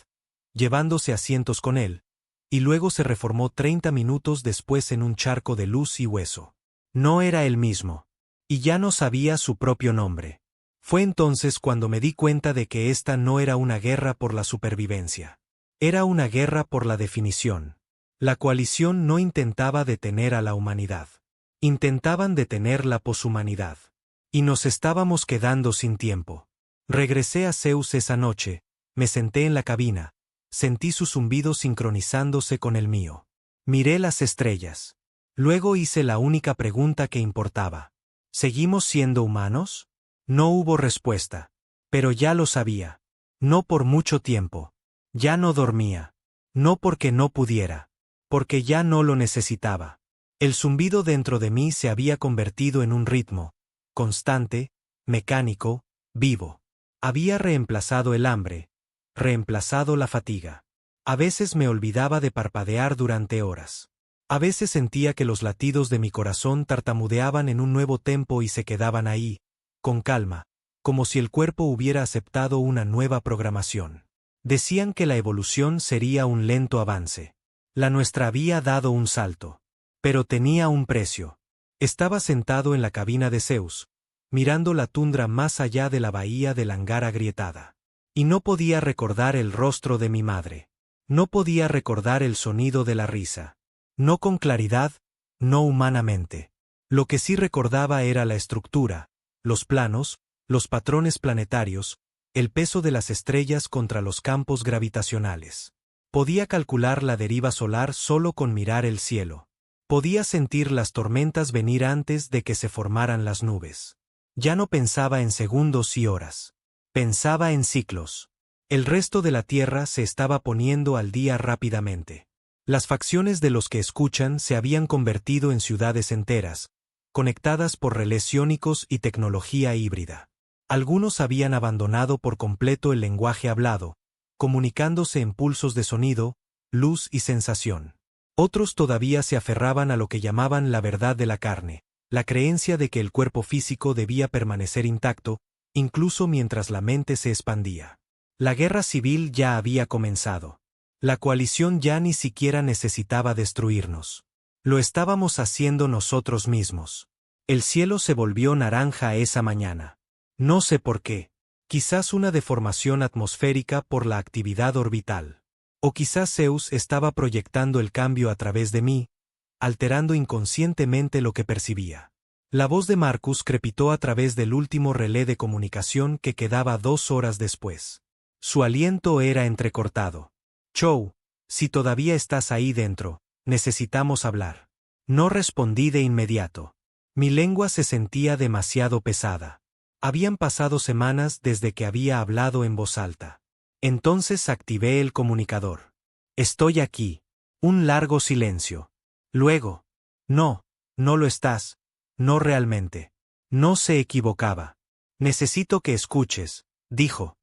S1: llevándose asientos con él, y luego se reformó 30 minutos después en un charco de luz y hueso. No era el mismo. Y ya no sabía su propio nombre. Fue entonces cuando me di cuenta de que esta no era una guerra por la supervivencia. Era una guerra por la definición. La coalición no intentaba detener a la humanidad. Intentaban detener la poshumanidad. Y nos estábamos quedando sin tiempo. Regresé a Zeus esa noche, me senté en la cabina, sentí su zumbido sincronizándose con el mío. Miré las estrellas. Luego hice la única pregunta que importaba. ¿Seguimos siendo humanos? No hubo respuesta. Pero ya lo sabía. No por mucho tiempo. Ya no dormía. No porque no pudiera. Porque ya no lo necesitaba. El zumbido dentro de mí se había convertido en un ritmo, constante, mecánico, vivo. Había reemplazado el hambre, reemplazado la fatiga. A veces me olvidaba de parpadear durante horas. A veces sentía que los latidos de mi corazón tartamudeaban en un nuevo tempo y se quedaban ahí, con calma, como si el cuerpo hubiera aceptado una nueva programación. Decían que la evolución sería un lento avance. La nuestra había dado un salto. Pero tenía un precio. Estaba sentado en la cabina de Zeus, mirando la tundra más allá de la bahía del hangar agrietada. Y no podía recordar el rostro de mi madre. No podía recordar el sonido de la risa. No con claridad, no humanamente. Lo que sí recordaba era la estructura, los planos, los patrones planetarios, el peso de las estrellas contra los campos gravitacionales. Podía calcular la deriva solar solo con mirar el cielo. Podía sentir las tormentas venir antes de que se formaran las nubes. Ya no pensaba en segundos y horas. Pensaba en ciclos. El resto de la Tierra se estaba poniendo al día rápidamente. Las facciones de los que escuchan se habían convertido en ciudades enteras, conectadas por relés iónicos y tecnología híbrida. Algunos habían abandonado por completo el lenguaje hablado, comunicándose en pulsos de sonido, luz y sensación. Otros todavía se aferraban a lo que llamaban la verdad de la carne, la creencia de que el cuerpo físico debía permanecer intacto, incluso mientras la mente se expandía. La guerra civil ya había comenzado. La coalición ya ni siquiera necesitaba destruirnos. Lo estábamos haciendo nosotros mismos. El cielo se volvió naranja esa mañana. No sé por qué. Quizás una deformación atmosférica por la actividad orbital. O quizás Zeus estaba proyectando el cambio a través de mí, alterando inconscientemente lo que percibía. La voz de Marcus crepitó a través del último relé de comunicación que quedaba 2 horas después. Su aliento era entrecortado. Chow, si todavía estás ahí dentro, necesitamos hablar. No respondí de inmediato. Mi lengua se sentía demasiado pesada. Habían pasado semanas desde que había hablado en voz alta. Entonces activé el comunicador. Estoy aquí. Un largo silencio. Luego. No, no lo estás. No realmente. No se equivocaba. Necesito que escuches, dijo.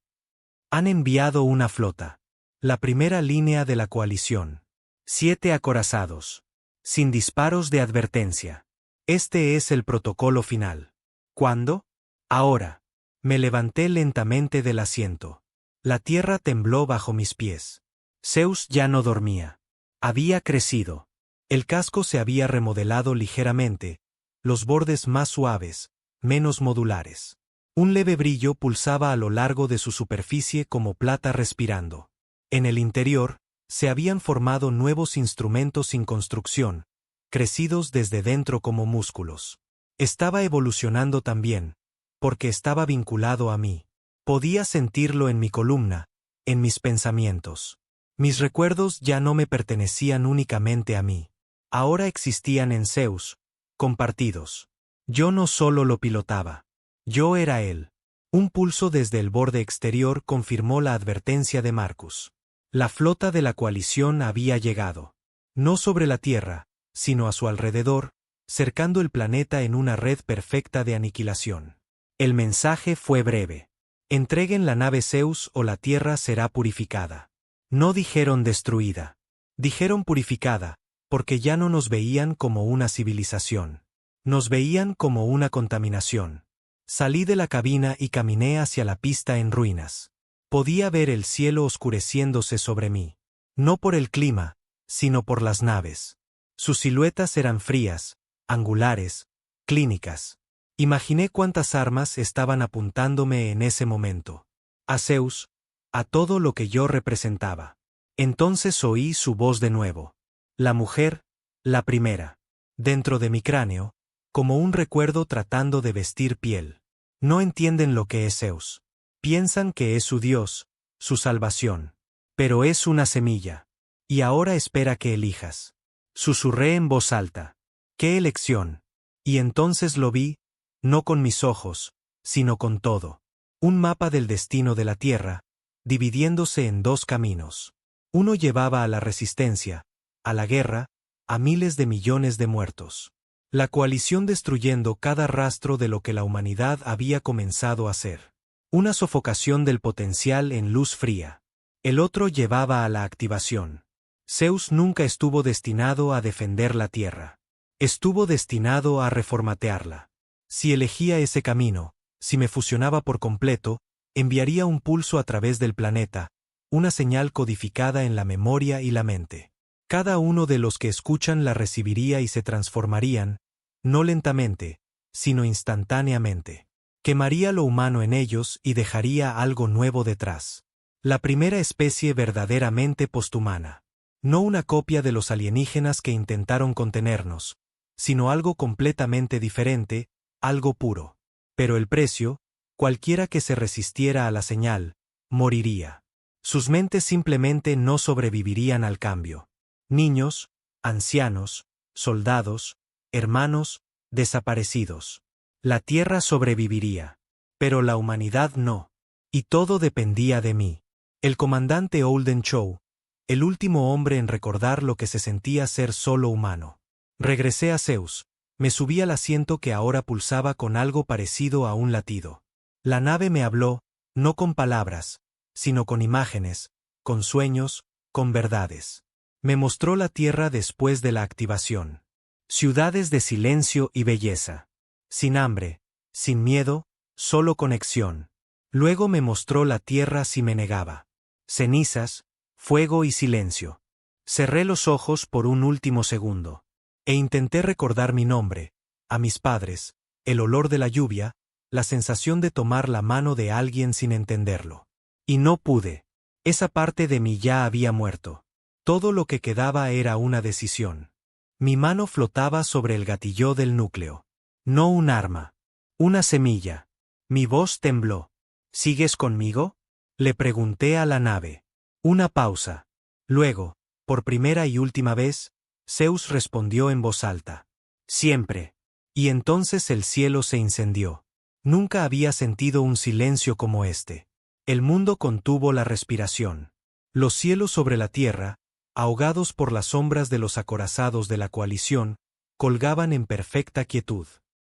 S1: Han enviado una flota. La primera línea de la coalición. 7 acorazados. Sin disparos de advertencia. Este es el protocolo final. ¿Cuándo? Ahora. Me levanté lentamente del asiento. La tierra tembló bajo mis pies. Zeus ya no dormía. Había crecido. El casco se había remodelado ligeramente, los bordes más suaves, menos modulares. Un leve brillo pulsaba a lo largo de su superficie como plata respirando. En el interior, se habían formado nuevos instrumentos sin construcción, crecidos desde dentro como músculos. Estaba evolucionando también, porque estaba vinculado a mí. Podía sentirlo en mi columna, en mis pensamientos. Mis recuerdos ya no me pertenecían únicamente a mí. Ahora existían en Zeus, compartidos. Yo no solo lo pilotaba. Yo era él. Un pulso desde el borde exterior confirmó la advertencia de Marcus. La flota de la coalición había llegado. No sobre la Tierra, sino a su alrededor, cercando el planeta en una red perfecta de aniquilación. El mensaje fue breve. Entreguen la nave Zeus o la Tierra será purificada. No dijeron destruida. Dijeron purificada, porque ya no nos veían como una civilización. Nos veían como una contaminación. Salí de la cabina y caminé hacia la pista en ruinas. Podía ver el cielo oscureciéndose sobre mí. No por el clima, sino por las naves. Sus siluetas eran frías, angulares, clínicas. Imaginé cuántas armas estaban apuntándome en ese momento. A Zeus, a todo lo que yo representaba. Entonces oí su voz de nuevo. La mujer, la primera. Dentro de mi cráneo, como un recuerdo tratando de vestir piel. No entienden lo que es Zeus. Piensan que es su Dios, su salvación. Pero es una semilla. Y ahora espera que elijas. Susurré en voz alta. ¡Qué elección! Y entonces lo vi, no con mis ojos, sino con todo. Un mapa del destino de la Tierra, dividiéndose en 2 caminos. Uno llevaba a la resistencia, a la guerra, a miles de millones de muertos. La coalición destruyendo cada rastro de lo que la humanidad había comenzado a ser. Una sofocación del potencial en luz fría. El otro llevaba a la activación. Zeus nunca estuvo destinado a defender la Tierra. Estuvo destinado a reformatearla. Si elegía ese camino, si me fusionaba por completo, enviaría un pulso a través del planeta, una señal codificada en la memoria y la mente. Cada uno de los que escuchan la recibiría y se transformarían, no lentamente, sino instantáneamente. Quemaría lo humano en ellos y dejaría algo nuevo detrás. La primera especie verdaderamente posthumana. No una copia de los alienígenas que intentaron contenernos, sino algo completamente diferente, algo puro. Pero el precio, cualquiera que se resistiera a la señal, moriría. Sus mentes simplemente no sobrevivirían al cambio. Niños, ancianos, soldados, hermanos, desaparecidos. La Tierra sobreviviría. Pero la humanidad no. Y todo dependía de mí. El comandante Holden Chow, el último hombre en recordar lo que se sentía ser solo humano. Regresé a Zeus. Me subí al asiento que ahora pulsaba con algo parecido a un latido. La nave me habló, no con palabras, sino con imágenes, con sueños, con verdades. Me mostró la Tierra después de la activación. Ciudades de silencio y belleza. Sin hambre, sin miedo, solo conexión. Luego me mostró la Tierra si me negaba. Cenizas, fuego y silencio. Cerré los ojos por un último segundo. E intenté recordar mi nombre, a mis padres, el olor de la lluvia, la sensación de tomar la mano de alguien sin entenderlo. Y no pude. Esa parte de mí ya había muerto. Todo lo que quedaba era una decisión. Mi mano flotaba sobre el gatillo del núcleo. No un arma. Una semilla. Mi voz tembló. ¿Sigues conmigo? Le pregunté a la nave. Una pausa. Luego, por primera y última vez, Zeus respondió en voz alta. Siempre. Y entonces el cielo se incendió. Nunca había sentido un silencio como este. El mundo contuvo la respiración. Los cielos sobre la tierra, ahogados por las sombras de los acorazados de la coalición, colgaban en perfecta quietud.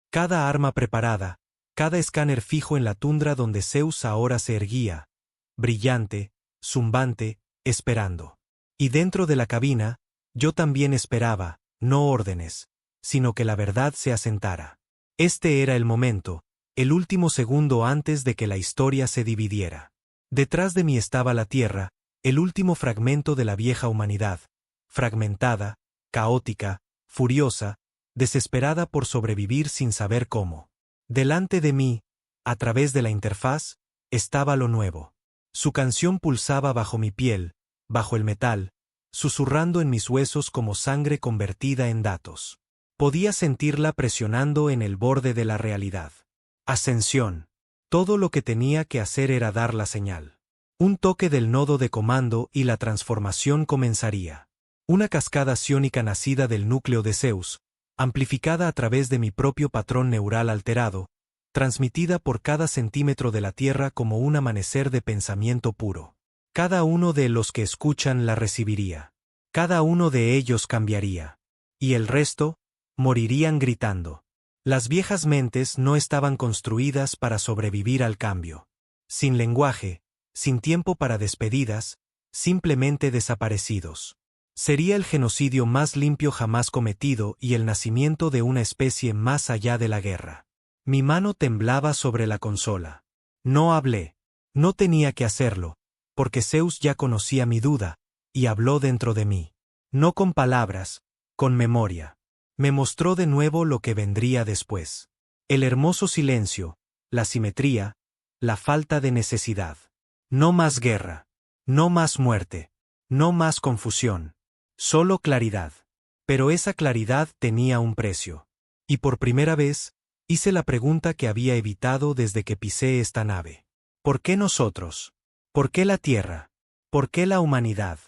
S1: Cada arma preparada, cada escáner fijo en la tundra donde Zeus ahora se erguía, brillante, zumbante, esperando. Y dentro de la cabina, yo también esperaba, no órdenes, sino que la verdad se asentara. Este era el momento, el último segundo antes de que la historia se dividiera. Detrás de mí estaba la Tierra, el último fragmento de la vieja humanidad, fragmentada, caótica, furiosa, desesperada por sobrevivir sin saber cómo. Delante de mí, a través de la interfaz, estaba lo nuevo. Su canción pulsaba bajo mi piel, bajo el metal, susurrando en mis huesos como sangre convertida en datos. Podía sentirla presionando en el borde de la realidad. Ascensión. Todo lo que tenía que hacer era dar la señal. Un toque del nodo de comando y la transformación comenzaría. Una cascada ciónica nacida del núcleo de Zeus, amplificada a través de mi propio patrón neural alterado, transmitida por cada centímetro de la Tierra como un amanecer de pensamiento puro. Cada uno de los que escuchan la recibiría. Cada uno de ellos cambiaría. Y el resto, morirían gritando. Las viejas mentes no estaban construidas para sobrevivir al cambio. Sin lenguaje, sin tiempo para despedidas, simplemente desaparecidos. Sería el genocidio más limpio jamás cometido y el nacimiento de una especie más allá de la guerra. Mi mano temblaba sobre la consola. No hablé. No tenía que hacerlo, porque Zeus ya conocía mi duda, y habló dentro de mí. No con palabras, con memoria. Me mostró de nuevo lo que vendría después. El hermoso silencio, la simetría, la falta de necesidad. No más guerra. No más muerte. No más confusión. Solo claridad. Pero esa claridad tenía un precio. Y por primera vez, hice la pregunta que había evitado desde que pisé esta nave. ¿Por qué nosotros? ¿Por qué la Tierra? ¿Por qué la humanidad?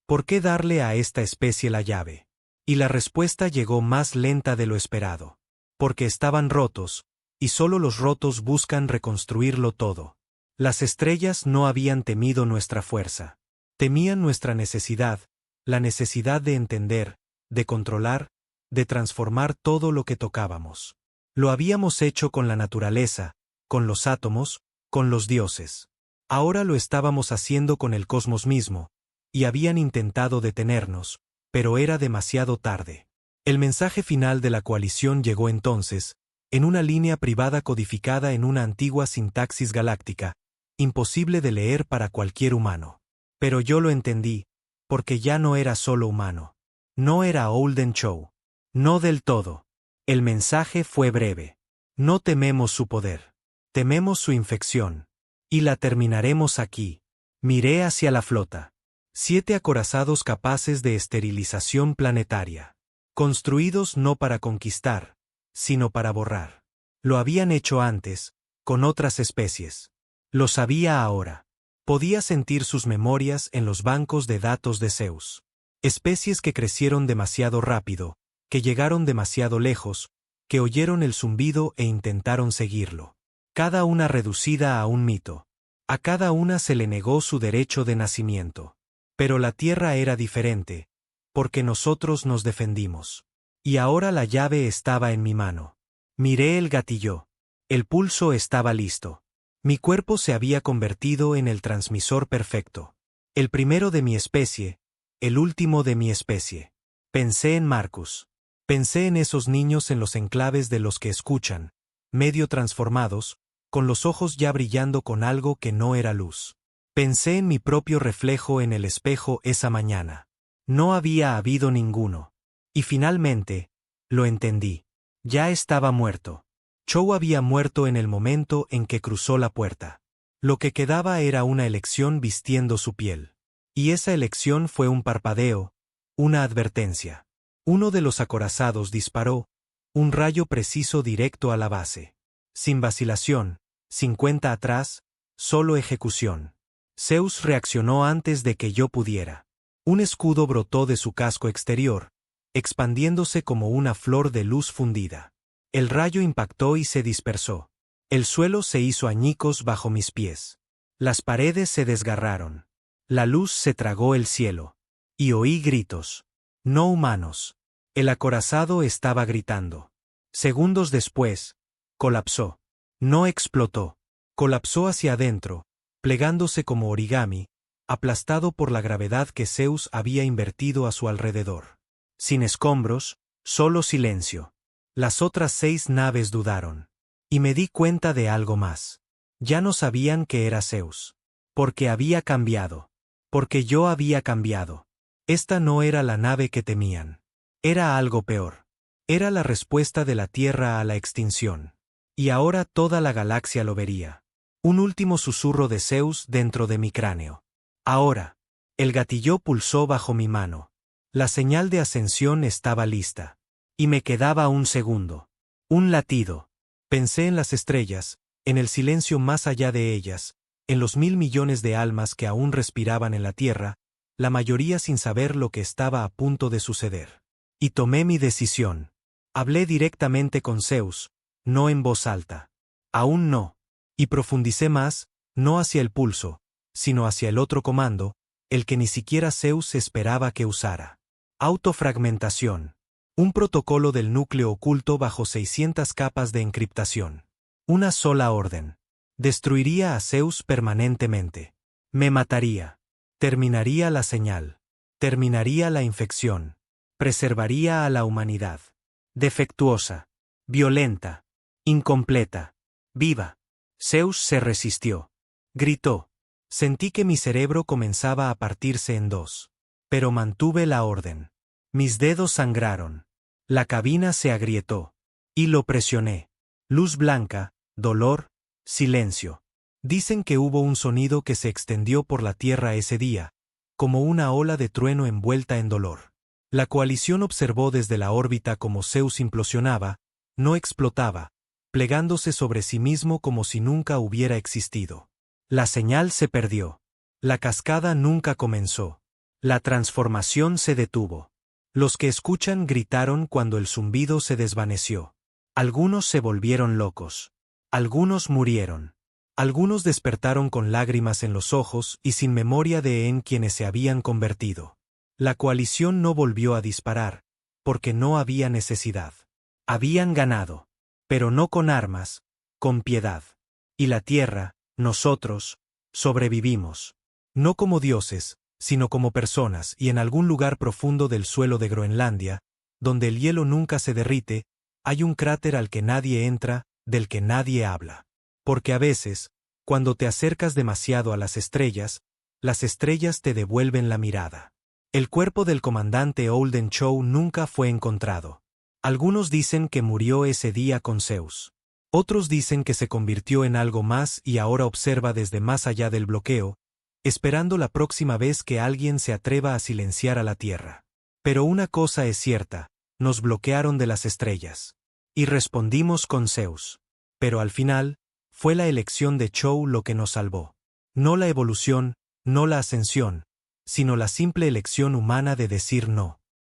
S1: ¿Por qué darle a esta especie la llave? Y la respuesta llegó más lenta de lo esperado. Porque estaban rotos, y solo los rotos buscan reconstruirlo todo. Las estrellas no habían temido nuestra fuerza. Temían nuestra necesidad, la necesidad de entender, de controlar, de transformar todo lo que tocábamos. Lo habíamos hecho con la naturaleza, con los átomos, con los dioses. Ahora lo estábamos haciendo con el cosmos mismo, y habían intentado detenernos, pero era demasiado tarde. El mensaje final de la coalición llegó entonces, en una línea privada codificada en una antigua sintaxis galáctica, imposible de leer para cualquier humano. Pero yo lo entendí, porque ya no era solo humano. No era Holden Chow. No del todo. El mensaje fue breve. No tememos su poder. Tememos su infección. Y la terminaremos aquí. Miré hacia la flota. 7 acorazados capaces de esterilización planetaria. Construidos no para conquistar, sino para borrar. Lo habían hecho antes, con otras especies. Lo sabía ahora. Podía sentir sus memorias en los bancos de datos de Zeus. Especies que crecieron demasiado rápido, que llegaron demasiado lejos, que oyeron el zumbido e intentaron seguirlo. Cada una reducida a un mito. A cada una se le negó su derecho de nacimiento. Pero la Tierra era diferente, porque nosotros nos defendimos. Y ahora la llave estaba en mi mano. Miré el gatillo. El pulso estaba listo. Mi cuerpo se había convertido en el transmisor perfecto. El primero de mi especie, el último de mi especie. Pensé en Marcus. Pensé en esos niños en los enclaves de los que escuchan, medio transformados, con los ojos ya brillando con algo que no era luz. Pensé en mi propio reflejo en el espejo esa mañana. No había habido ninguno. Y finalmente, lo entendí. Ya estaba muerto. Chow había muerto en el momento en que cruzó la puerta. Lo que quedaba era una elección vistiendo su piel. Y esa elección fue un parpadeo, una advertencia. Uno de los acorazados disparó, un rayo preciso directo a la base. Sin vacilación, 50 atrás, solo ejecución. Zeus reaccionó antes de que yo pudiera. Un escudo brotó de su casco exterior, expandiéndose como una flor de luz fundida. El rayo impactó y se dispersó. El suelo se hizo añicos bajo mis pies. Las paredes se desgarraron. La luz se tragó el cielo. Y oí gritos. No humanos. El acorazado estaba gritando. Segundos después, colapsó. No explotó. Colapsó hacia adentro, plegándose como origami, aplastado por la gravedad que Zeus había invertido a su alrededor. Sin escombros, solo silencio. Las otras 6 naves dudaron. Y me di cuenta de algo más. Ya no sabían que era Zeus. Porque había cambiado. Porque yo había cambiado. Esta no era la nave que temían. Era algo peor. Era la respuesta de la Tierra a la extinción. Y ahora toda la galaxia lo vería. Un último susurro de Zeus dentro de mi cráneo. Ahora. El gatillo pulsó bajo mi mano. La señal de ascensión estaba lista. Y me quedaba un segundo. Un latido. Pensé en las estrellas, en el silencio más allá de ellas, en los 1000 millones de almas que aún respiraban en la Tierra, la mayoría sin saber lo que estaba a punto de suceder. Y tomé mi decisión. Hablé directamente con Zeus, no en voz alta. Aún no. Y profundicé más, no hacia el pulso, sino hacia el otro comando, el que ni siquiera Zeus esperaba que usara. Autofragmentación. Un protocolo del núcleo oculto bajo 600 capas de encriptación. Una sola orden. Destruiría a Zeus permanentemente. Me mataría. Terminaría la señal. Terminaría la infección. Preservaría a la humanidad. Defectuosa. Violenta. Incompleta. Viva. Zeus se resistió. Gritó. Sentí que mi cerebro comenzaba a partirse en dos. Pero mantuve la orden. Mis dedos sangraron. La cabina se agrietó. Y lo presioné. Luz blanca, dolor, silencio. Dicen que hubo un sonido que se extendió por la Tierra ese día, como una ola de trueno envuelta en dolor. La coalición observó desde la órbita cómo Zeus implosionaba, no explotaba, plegándose sobre sí mismo como si nunca hubiera existido. La señal se perdió. La cascada nunca comenzó. La transformación se detuvo. Los que escuchan gritaron cuando el zumbido se desvaneció. Algunos se volvieron locos. Algunos murieron. Algunos despertaron con lágrimas en los ojos y sin memoria de en quienes se habían convertido. La coalición no volvió a disparar, porque no había necesidad. Habían ganado. Pero no con armas, con piedad. Y la Tierra, nosotros, sobrevivimos. No como dioses, sino como personas, y en algún lugar profundo del suelo de Groenlandia, donde el hielo nunca se derrite, hay un cráter al que nadie entra, del que nadie habla. Porque a veces, cuando te acercas demasiado a las estrellas te devuelven la mirada. El cuerpo del comandante Holden Chow nunca fue encontrado. Algunos dicen que murió ese día con Zeus. Otros dicen que se convirtió en algo más y ahora observa desde más allá del bloqueo, esperando la próxima vez que alguien se atreva a silenciar a la Tierra. Pero una cosa es cierta, nos bloquearon de las estrellas. Y respondimos con Zeus. Pero al final, fue la elección de Chow lo que nos salvó. No la evolución, no la ascensión, sino la simple elección humana de decir no.